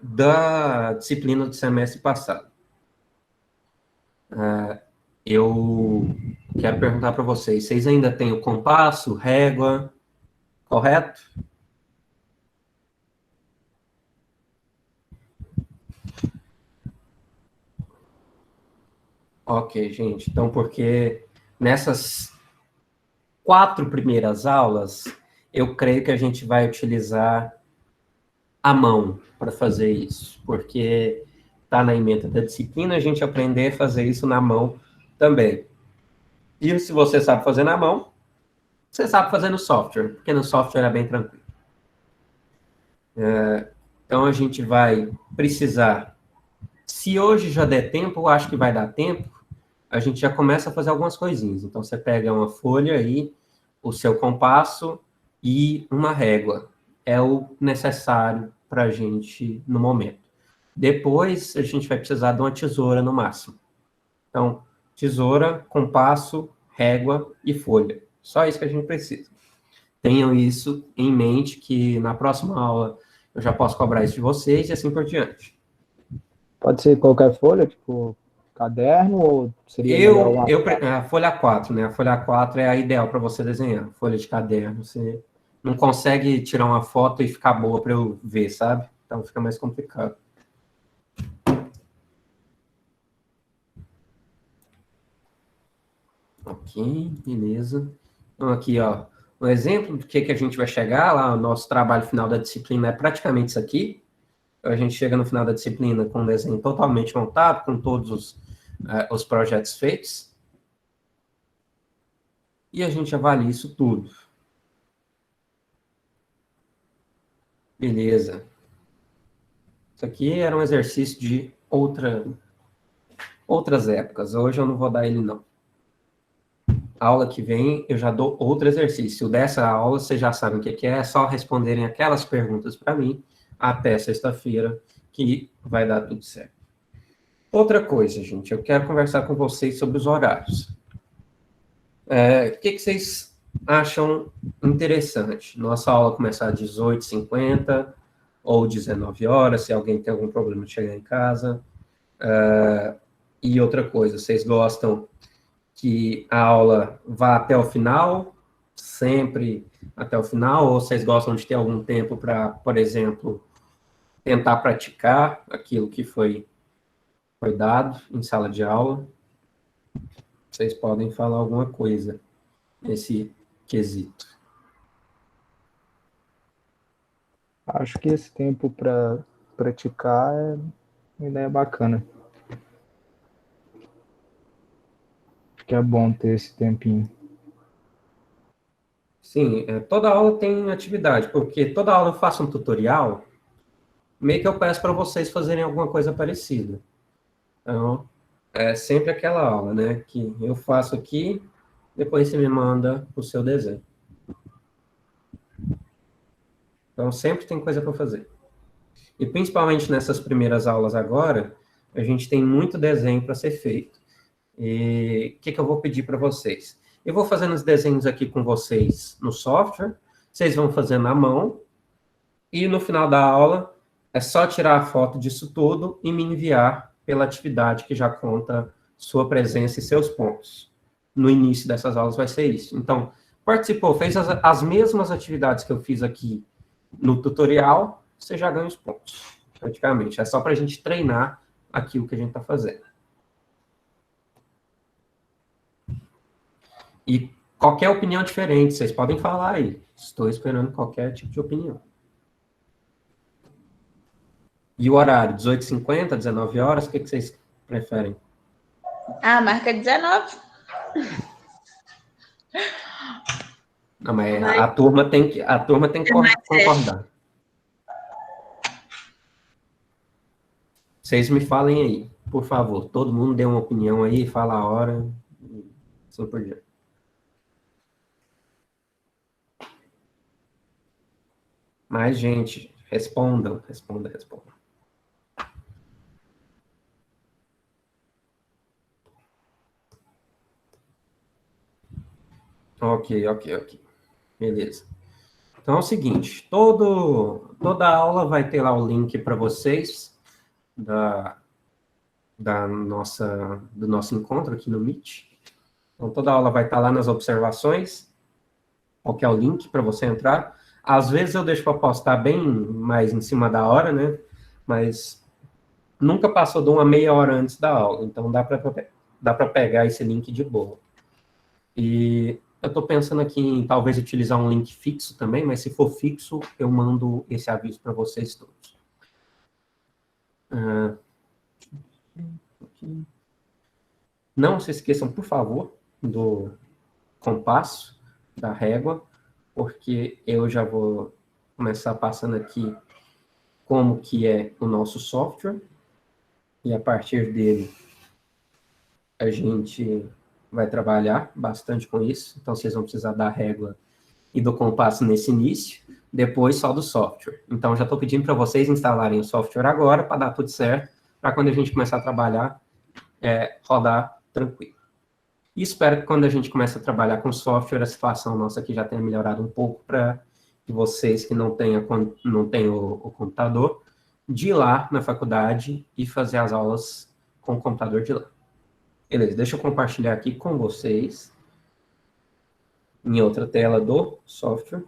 Da disciplina do semestre passado. Eu quero perguntar para vocês ainda têm o compasso, régua, correto? Ok, gente. Então, porque nessas 4 primeiras aulas, eu creio que a gente vai utilizar a mão para fazer isso, porque está na ementa da disciplina a gente aprender a fazer isso na mão também. E se você sabe fazer na mão, você sabe fazer no software, porque no software é bem tranquilo. Então, a gente vai precisar, se hoje já der tempo, eu acho que vai dar tempo, a gente já começa a fazer algumas coisinhas. Então, você pega uma folha aí, o seu compasso e uma régua. É o necessário para a gente no momento. Depois, a gente vai precisar de uma tesoura no máximo. Então, tesoura, compasso, régua e folha. Só isso que a gente precisa. Tenham isso em mente, que na próxima aula eu já posso cobrar isso de vocês e assim por diante. Pode ser qualquer folha, tipo caderno, ou seria melhor a folha 4, né? A folha 4 é a ideal para você desenhar. Folha de caderno, você não consegue tirar uma foto e ficar boa para eu ver, sabe? Então fica mais complicado. Ok, beleza. Então aqui, ó, um exemplo do que a gente vai chegar lá, o nosso trabalho final da disciplina é praticamente isso aqui. A gente chega no final da disciplina com um desenho totalmente montado, com todos os projetos feitos. E a gente avalia isso tudo. Beleza. Isso aqui era um exercício de outras épocas. Hoje eu não vou dar ele, não. A aula que vem eu já dou outro exercício. Dessa aula vocês já sabem o que é só responderem aquelas perguntas para mim até sexta-feira, que vai dar tudo certo. Outra coisa, gente, eu quero conversar com vocês sobre os horários. O que vocês acham interessante? Nossa aula começar às 18h50 ou 19 horas, se alguém tem algum problema de chegar em casa. E outra coisa, vocês gostam que a aula vá até o final, sempre até o final, ou vocês gostam de ter algum tempo para, por exemplo, tentar praticar aquilo que foi dado em sala de aula? Vocês podem falar alguma coisa nesse quesito. Acho que esse tempo para praticar é uma ideia bacana. Acho que é bom ter esse tempinho. Sim, toda aula tem atividade, porque toda aula eu faço um tutorial, meio que eu peço para vocês fazerem alguma coisa parecida. Então, é sempre aquela aula, né, que eu faço aqui, depois você me manda o seu desenho. Então, sempre tem coisa para fazer. E principalmente nessas primeiras aulas agora, a gente tem muito desenho para ser feito. E o que eu vou pedir para vocês? Eu vou fazendo os desenhos aqui com vocês no software, vocês vão fazendo na mão, e no final da aula é só tirar a foto disso tudo e me enviar pela atividade que já conta sua presença e seus pontos. No início dessas aulas vai ser isso. Então, participou, fez as mesmas atividades que eu fiz aqui no tutorial, você já ganha os pontos, praticamente. É só para a gente treinar aquilo que a gente está fazendo. E qualquer opinião diferente, vocês podem falar aí. Estou esperando qualquer tipo de opinião. E o horário, 18h50, 19 horas, o que vocês preferem? Marca 19. Não, mas a turma tem que concordar. Vocês me falem aí, por favor. Todo mundo dê uma opinião aí, fala a hora. Assim por diante. Mas, gente, respondam. Ok. Beleza. Então é o seguinte, toda aula vai ter lá o link para vocês do nosso encontro aqui no Meet. Então toda aula vai estar lá nas observações, qual que é o link para você entrar. Às vezes eu deixo para postar bem mais em cima da hora, né? Mas nunca passou de uma meia hora antes da aula, então dá para pegar esse link de boa. E eu estou pensando aqui em talvez utilizar um link fixo também, mas se for fixo, eu mando esse aviso para vocês todos. Não se esqueçam, por favor, do compasso, da régua, porque eu já vou começar passando aqui como que é o nosso software, e a partir dele a gente vai trabalhar bastante com isso, então vocês vão precisar da régua e do compasso nesse início, depois só do software. Então já estou pedindo para vocês instalarem o software agora, para dar tudo certo, para quando a gente começar a trabalhar, rodar tranquilo. E espero que quando a gente comece a trabalhar com software, a situação nossa aqui já tenha melhorado um pouco, para vocês que não têm o computador, de ir lá na faculdade e fazer as aulas com o computador de lá. Beleza, deixa eu compartilhar aqui com vocês em outra tela do software.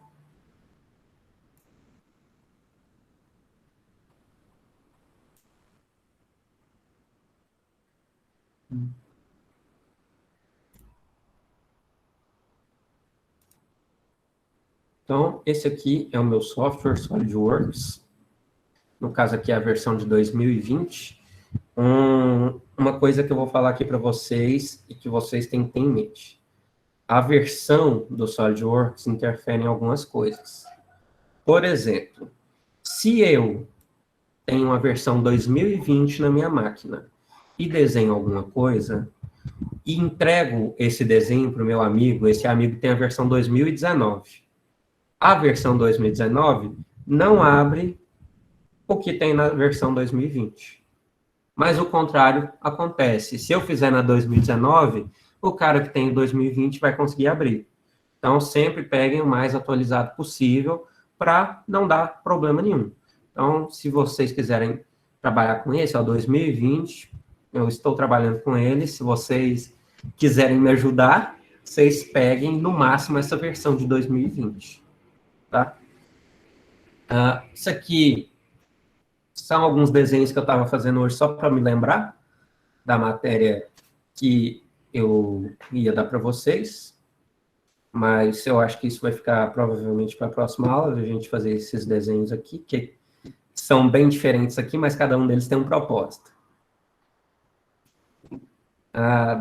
Então, esse aqui é o meu software SolidWorks. No caso aqui é a versão de 2020. Uma coisa que eu vou falar aqui para vocês e que vocês têm que ter em mente. A versão do SolidWorks interfere em algumas coisas. Por exemplo, se eu tenho uma versão 2020 na minha máquina e desenho alguma coisa e entrego esse desenho para o meu amigo, esse amigo tem a versão 2019. A versão 2019 não abre o que tem na versão 2020. Mas o contrário acontece. Se eu fizer na 2019, o cara que tem 2020 vai conseguir abrir. Então, sempre peguem o mais atualizado possível para não dar problema nenhum. Então, se vocês quiserem trabalhar com esse, 2020, eu estou trabalhando com ele. Se vocês quiserem me ajudar, vocês peguem no máximo essa versão de 2020. Tá? Isso aqui são alguns desenhos que eu estava fazendo hoje só para me lembrar da matéria que eu ia dar para vocês, mas eu acho que isso vai ficar provavelmente para a próxima aula, a gente fazer esses desenhos aqui, que são bem diferentes aqui, mas cada um deles tem um propósito.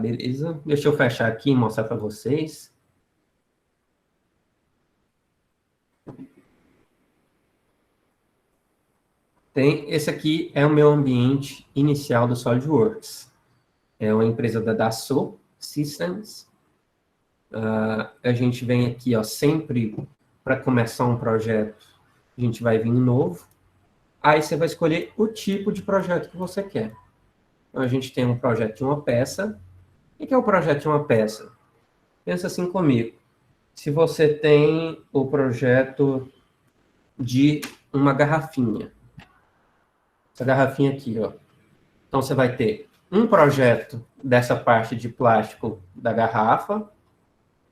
Beleza. Deixa eu fechar aqui e mostrar para vocês. Esse aqui é o meu ambiente inicial do SolidWorks. É uma empresa da Dassault Systems. A gente vem aqui, sempre para começar um projeto, a gente vai vir novo. Aí você vai escolher o tipo de projeto que você quer. Então, a gente tem um projeto de uma peça. O que é o projeto de uma peça? Pensa assim comigo. Se você tem o projeto de uma garrafinha, essa garrafinha aqui, ó. Então, você vai ter um projeto dessa parte de plástico da garrafa,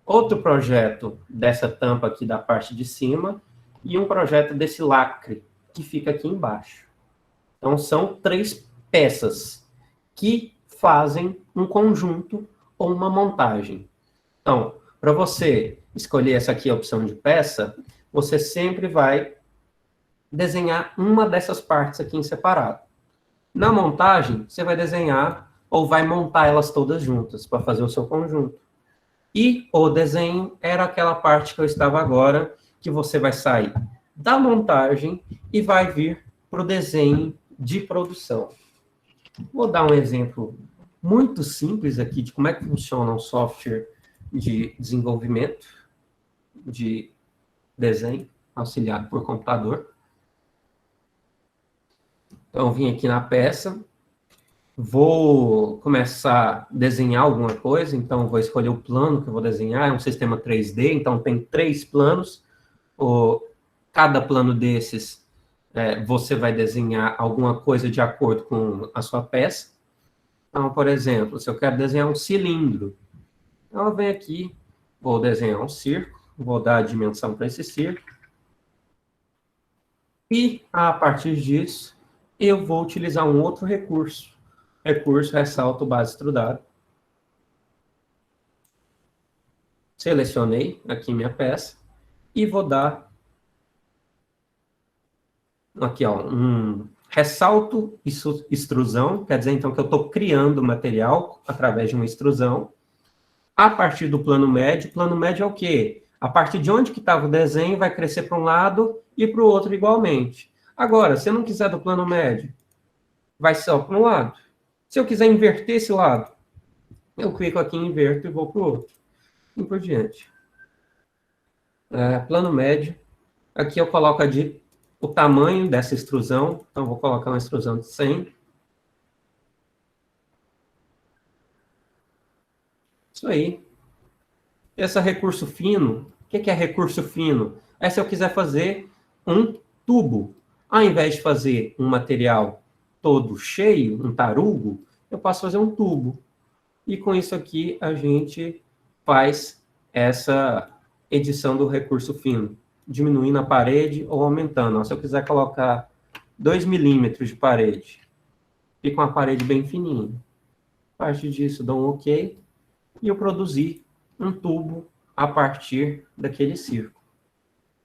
outro projeto dessa tampa aqui da parte de cima e um projeto desse lacre que fica aqui embaixo. Então, são 3 peças que fazem um conjunto ou uma montagem. Então, para você escolher essa aqui, a opção de peça, você sempre vai desenhar uma dessas partes aqui em separado. Na montagem, você vai desenhar ou vai montar elas todas juntas para fazer o seu conjunto. E o desenho era aquela parte que eu estava agora, que você vai sair da montagem e vai vir para o desenho de produção. Vou dar um exemplo muito simples aqui de como é que funciona um software de desenvolvimento, de desenho, auxiliado por computador. Então, eu vim aqui na peça, vou começar a desenhar alguma coisa, então vou escolher o plano que eu vou desenhar, é um sistema 3D, então tem 3 planos, cada plano desses você vai desenhar alguma coisa de acordo com a sua peça. Então, por exemplo, se eu quero desenhar um cilindro, então eu venho aqui, vou desenhar um círculo, vou dar a dimensão para esse círculo, e a partir disso, eu vou utilizar um outro recurso ressalto base extrudada. Selecionei aqui minha peça e vou dar aqui, ó, um ressalto extrusão, quer dizer, então, que eu estou criando o material através de uma extrusão, a partir do plano médio. Plano médio é o quê? A partir de onde que estava o desenho, vai crescer para um lado e para o outro igualmente. Agora, se eu não quiser do plano médio, vai só para um lado. Se eu quiser inverter esse lado, eu clico aqui em inverto e vou para o outro. E por diante. Plano médio. Aqui eu coloco o tamanho dessa extrusão. Então, vou colocar uma extrusão de 100. Isso aí. Esse recurso fino. O que é recurso fino? É se eu quiser fazer um tubo. Ao invés de fazer um material todo cheio, um tarugo, eu posso fazer um tubo. E com isso aqui, a gente faz essa edição do recurso fino, diminuindo a parede ou aumentando. Se eu quiser colocar 2 milímetros de parede, fica uma parede bem fininha. A partir disso, dou um OK e eu produzi um tubo a partir daquele círculo.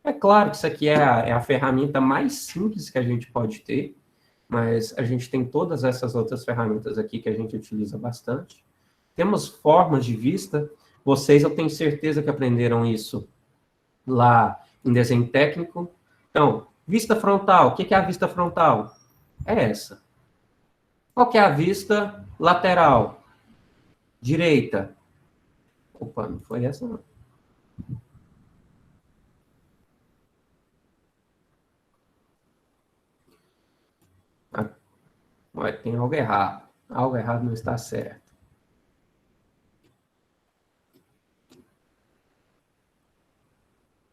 É claro que isso aqui é a ferramenta mais simples que a gente pode ter, mas a gente tem todas essas outras ferramentas aqui que a gente utiliza bastante. Temos formas de vista. Vocês, eu tenho certeza que aprenderam isso lá em desenho técnico. Então, vista frontal. O que é a vista frontal? É essa. Qual que é a vista lateral? Direita. Opa, não foi essa não. Tem algo errado. Algo errado não está certo.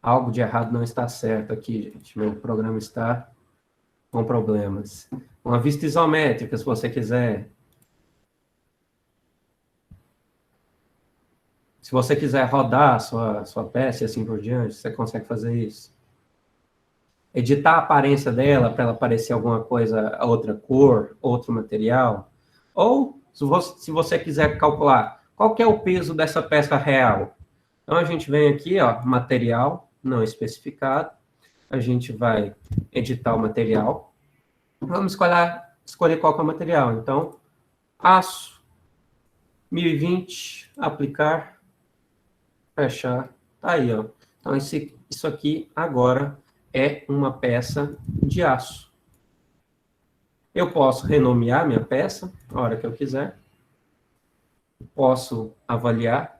Algo de errado não está certo aqui, gente. Meu programa está com problemas. Uma vista isométrica, se você quiser. Se você quiser rodar a sua peça e assim por diante, você consegue fazer isso. Editar a aparência dela para ela parecer alguma coisa, outra cor, outro material. Ou, se você quiser calcular qual que é o peso dessa peça real. Então, a gente vem aqui, ó, material não especificado. A gente vai editar o material. Vamos escolher qual que é o material. Então, aço, 1020, aplicar, fechar. Tá aí, ó. Então, isso aqui agora é uma peça de aço. Eu posso renomear minha peça, a hora que eu quiser. Posso avaliar.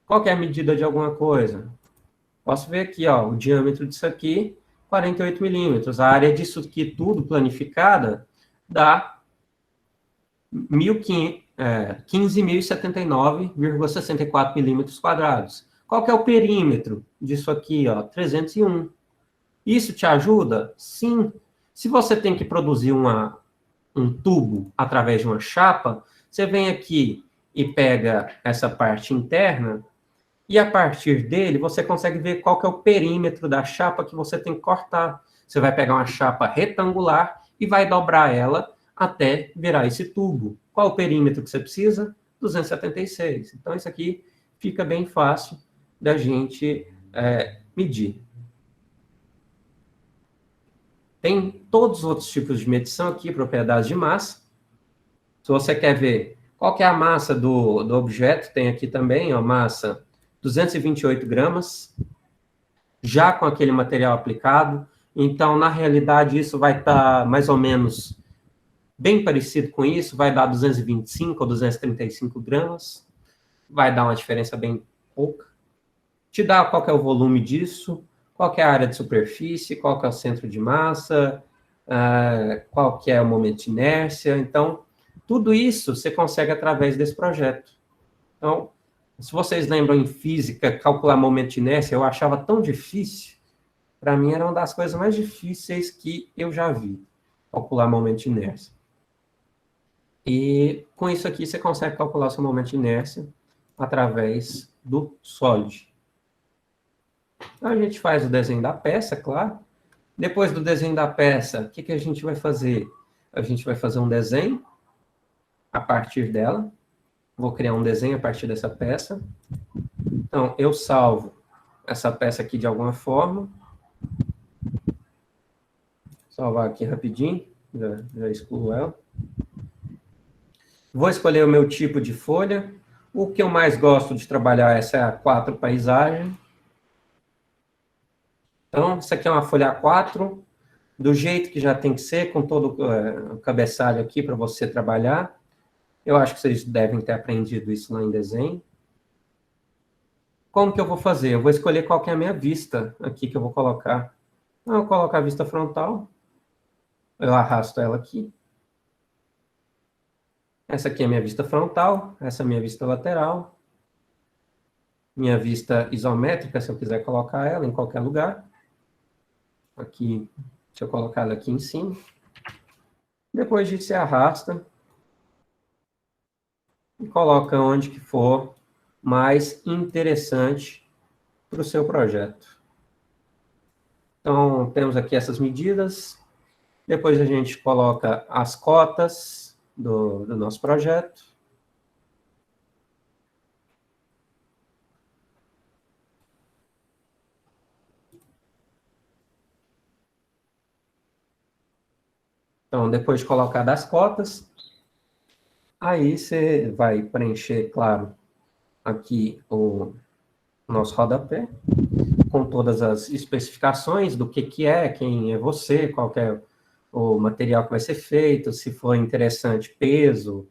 Qual que é a medida de alguma coisa? Posso ver aqui, ó, o diâmetro disso aqui, 48 milímetros. A área disso aqui tudo planificada dá 15.079,64 milímetros quadrados. Qual que é o perímetro disso aqui, ó? 301. Isso te ajuda? Sim. Se você tem que produzir um tubo através de uma chapa, você vem aqui e pega essa parte interna e a partir dele você consegue ver qual que é o perímetro da chapa que você tem que cortar. Você vai pegar uma chapa retangular e vai dobrar ela até virar esse tubo. Qual o perímetro que você precisa? 276. Então, isso aqui fica bem fácil da gente medir. Tem todos os outros tipos de medição aqui, propriedades de massa. Se você quer ver qual que é a massa do objeto, tem aqui também, ó, massa 228 gramas, já com aquele material aplicado. Então, na realidade, isso vai estar mais ou menos bem parecido com isso, vai dar 225 ou 235 gramas, vai dar uma diferença bem pouca. Te dá qual que é o volume disso, qual que é a área de superfície, qual que é o centro de massa, qual que é o momento de inércia. Então, tudo isso você consegue através desse projeto. Então, se vocês lembram em física, calcular momento de inércia, eu achava tão difícil. Para mim, era uma das coisas mais difíceis que eu já vi, calcular momento de inércia. E com isso aqui, você consegue calcular o seu momento de inércia através do SOLID. Então, a gente faz o desenho da peça, claro. Depois do desenho da peça, o que a gente vai fazer? A gente vai fazer um desenho a partir dela. Vou criar um desenho a partir dessa peça. Então, eu salvo essa peça aqui de alguma forma. Salvar aqui rapidinho, já excluo ela. Vou escolher o meu tipo de folha. O que eu mais gosto de trabalhar, essa é a 4 paisagem. Então, isso aqui é uma folha A4, do jeito que já tem que ser, com todo o cabeçalho aqui para você trabalhar. Eu acho que vocês devem ter aprendido isso lá em desenho. Como que eu vou fazer? Eu vou escolher qual que é a minha vista aqui que eu vou colocar. Então, eu coloco a vista frontal. Eu arrasto ela aqui. Essa aqui é a minha vista frontal. Essa é a minha vista lateral. Minha vista isométrica, se eu quiser colocar ela em qualquer lugar. Aqui, deixa eu colocar ela aqui em cima. Depois disso, você arrasta e coloca onde que for mais interessante para o seu projeto. Então, temos aqui essas medidas. Depois a gente coloca as cotas do nosso projeto. Então, depois de colocar das cotas, aí você vai preencher, claro, aqui o nosso rodapé, com todas as especificações do que é, quem é você, qual que é o material que vai ser feito, se for interessante, peso,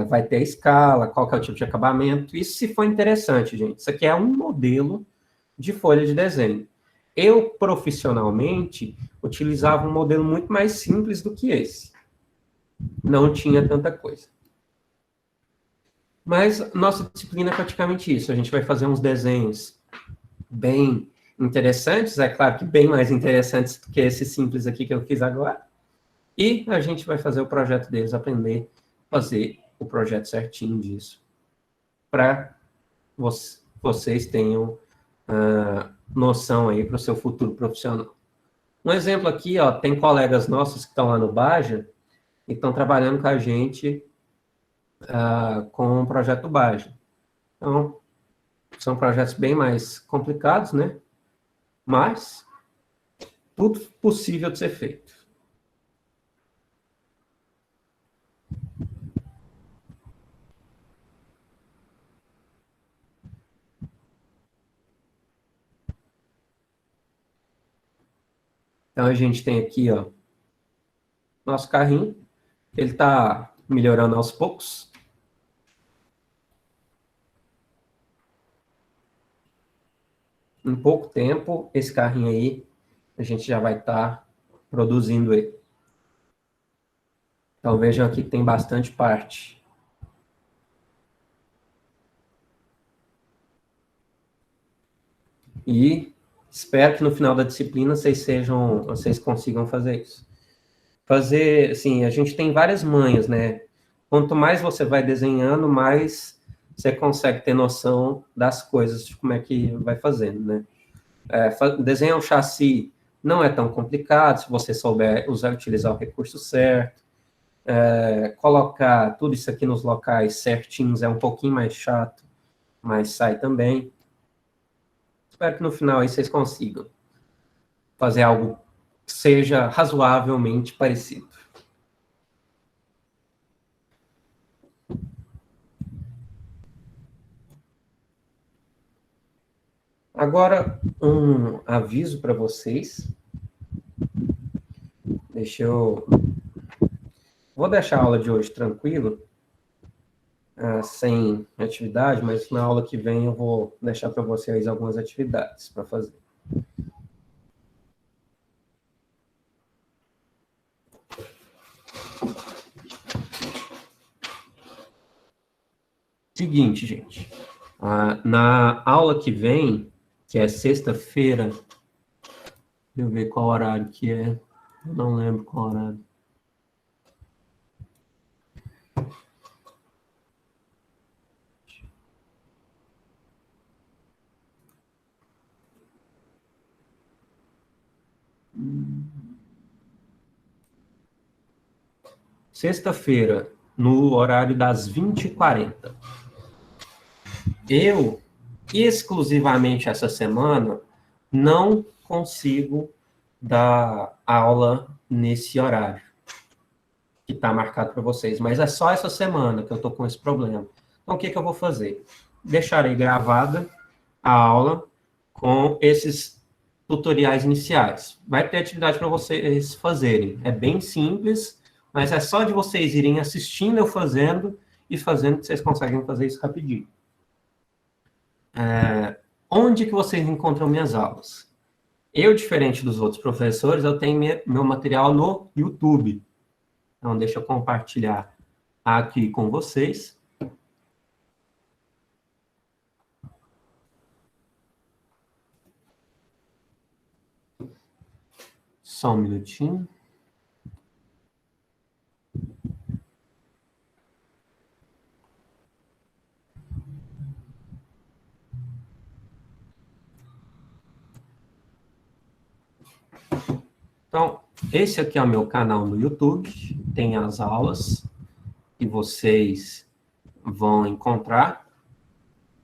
vai ter a escala, qual que é o tipo de acabamento. Isso se for interessante, gente. Isso aqui é um modelo de folha de desenho. Eu, profissionalmente, utilizava um modelo muito mais simples do que esse. Não tinha tanta coisa. Mas nossa disciplina é praticamente isso. A gente vai fazer uns desenhos bem interessantes, é claro que bem mais interessantes do que esse simples aqui que eu fiz agora. E a gente vai fazer o projeto deles, aprender a fazer o projeto certinho disso, para vocês tenham noção aí para o seu futuro profissional. Um exemplo aqui, ó, tem colegas nossos que estão lá no Baja e estão trabalhando com a gente com o projeto Baja. Então, são projetos bem mais complicados, né? Mas tudo possível de ser feito. Então, a gente tem aqui, ó, nosso carrinho. Ele está melhorando aos poucos. Em pouco tempo, esse carrinho aí, a gente já vai estar produzindo ele. Então, vejam aqui que tem bastante parte. E espero que no final da disciplina vocês consigam fazer isso. Fazer, assim, a gente tem várias manhas, né? Quanto mais você vai desenhando, mais você consegue ter noção das coisas, de como é que vai fazendo, né? Desenhar um chassi não é tão complicado, se você souber utilizar o recurso certo. Colocar tudo isso aqui nos locais certinhos é um pouquinho mais chato, mas sai também. Espero que no final aí vocês consigam fazer algo que seja razoavelmente parecido. Agora, um aviso para vocês. Vou deixar a aula de hoje tranquilo, sem atividade, mas na aula que vem eu vou deixar para vocês algumas atividades para fazer. Seguinte, gente. Na aula que vem, que é sexta-feira, deixa eu ver qual horário que é. Eu não lembro qual horário. Sexta-feira, no horário das 20h40. Eu, exclusivamente essa semana, não consigo dar aula nesse horário que está marcado para vocês, mas é só essa semana que eu estou com esse problema. Então, o que eu vou fazer? Deixarei gravada a aula com esses tutoriais iniciais. Vai ter atividade para vocês fazerem. É bem simples, mas é só de vocês irem assistindo eu fazendo e fazendo que vocês conseguem fazer isso rapidinho. Onde que vocês encontram minhas aulas? Eu, diferente dos outros professores, eu tenho meu material no YouTube. Então, deixa eu compartilhar aqui com vocês. Só um minutinho. Então, esse aqui é o meu canal no YouTube, tem as aulas que vocês vão encontrar.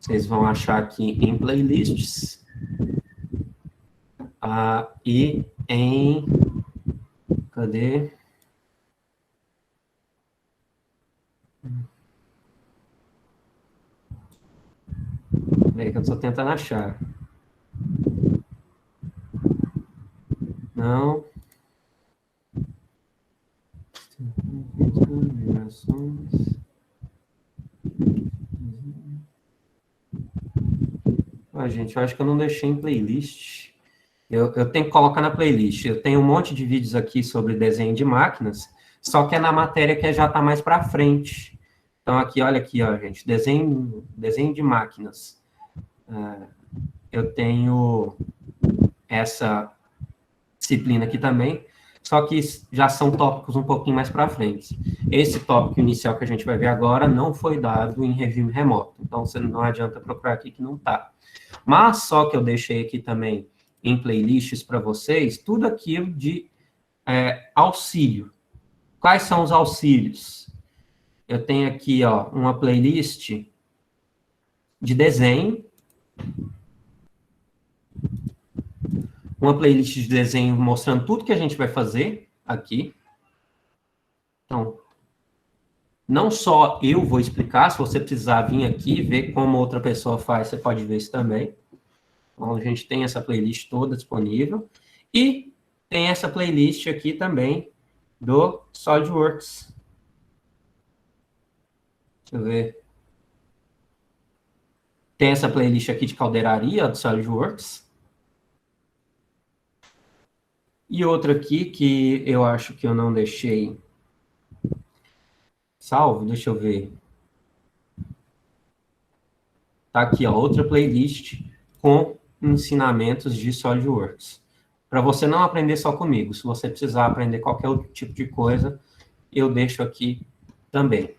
Vocês vão achar aqui em playlists e em... Cadê? Peraí que eu estou tentando achar. Não. Gente, eu acho que eu não deixei em playlist. Eu tenho que colocar na playlist. Eu tenho um monte de vídeos aqui sobre desenho de máquinas, só que é na matéria que já está mais para frente. Então, aqui, olha aqui, ó, gente, desenho de máquinas. Eu tenho essa disciplina aqui também, só que já são tópicos um pouquinho mais para frente. Esse tópico inicial que a gente vai ver agora não foi dado em regime remoto, então você não adianta procurar aqui que não está. Mas só que eu deixei aqui também em playlists para vocês, tudo aquilo de auxílio. Quais são os auxílios? Eu tenho aqui, ó, uma playlist de desenho, uma playlist de desenho mostrando tudo que a gente vai fazer aqui. Então, não só eu vou explicar, se você precisar vir aqui e ver como outra pessoa faz, você pode ver isso também. Então, a gente tem essa playlist toda disponível. E tem essa playlist aqui também do SolidWorks. Deixa eu ver. Tem essa playlist aqui de caldeiraria do SolidWorks. E outra aqui que eu acho que eu não deixei salvo, deixa eu ver. Tá aqui, ó, outra playlist com ensinamentos de SolidWorks. Para você não aprender só comigo, se você precisar aprender qualquer outro tipo de coisa, eu deixo aqui também.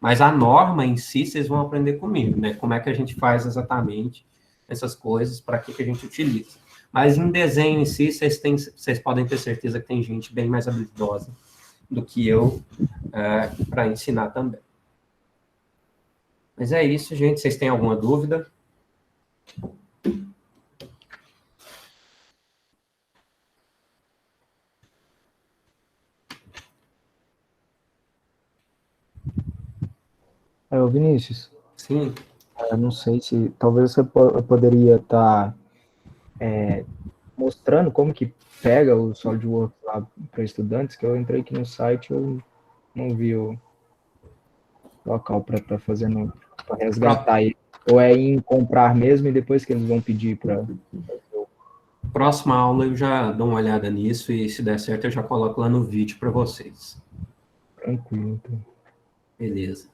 Mas a norma em si, vocês vão aprender comigo, né? Como é que a gente faz exatamente essas coisas, para que a gente utiliza. Mas em desenho em si, vocês podem ter certeza que tem gente bem mais habilidosa do que eu para ensinar também. Mas é isso, gente. Vocês têm alguma dúvida? Ô, Vinícius, Sim. eu não sei se talvez você poderia estar mostrando como que pega o SolidWorks lá para estudantes, que eu entrei aqui no site, eu não vi o local para fazer, para resgatar ele. Ou é em comprar mesmo e depois que eles vão pedir para... Próxima aula eu já dou uma olhada nisso e se der certo eu já coloco lá no vídeo para vocês. Tranquilo, então. Beleza.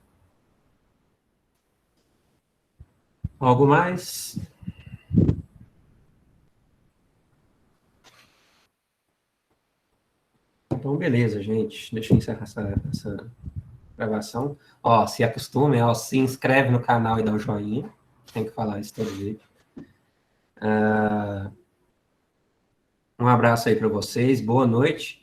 Algo mais? Então, beleza, gente. Deixa eu encerrar essa gravação. Ó, se acostume, ó, se inscreve no canal e dá um joinha. Tem que falar isso todo dia. Um abraço aí para vocês. Boa noite.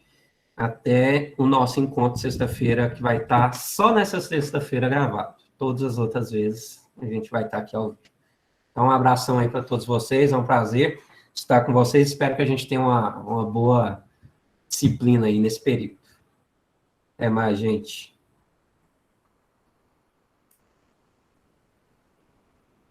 Até o nosso encontro sexta-feira, que vai estar só nessa sexta-feira gravado. Todas as outras vezes a gente vai estar aqui ao vivo. Então, um abração aí para todos vocês. É um prazer estar com vocês. Espero que a gente tenha uma boa disciplina aí nesse período. Até mais, gente.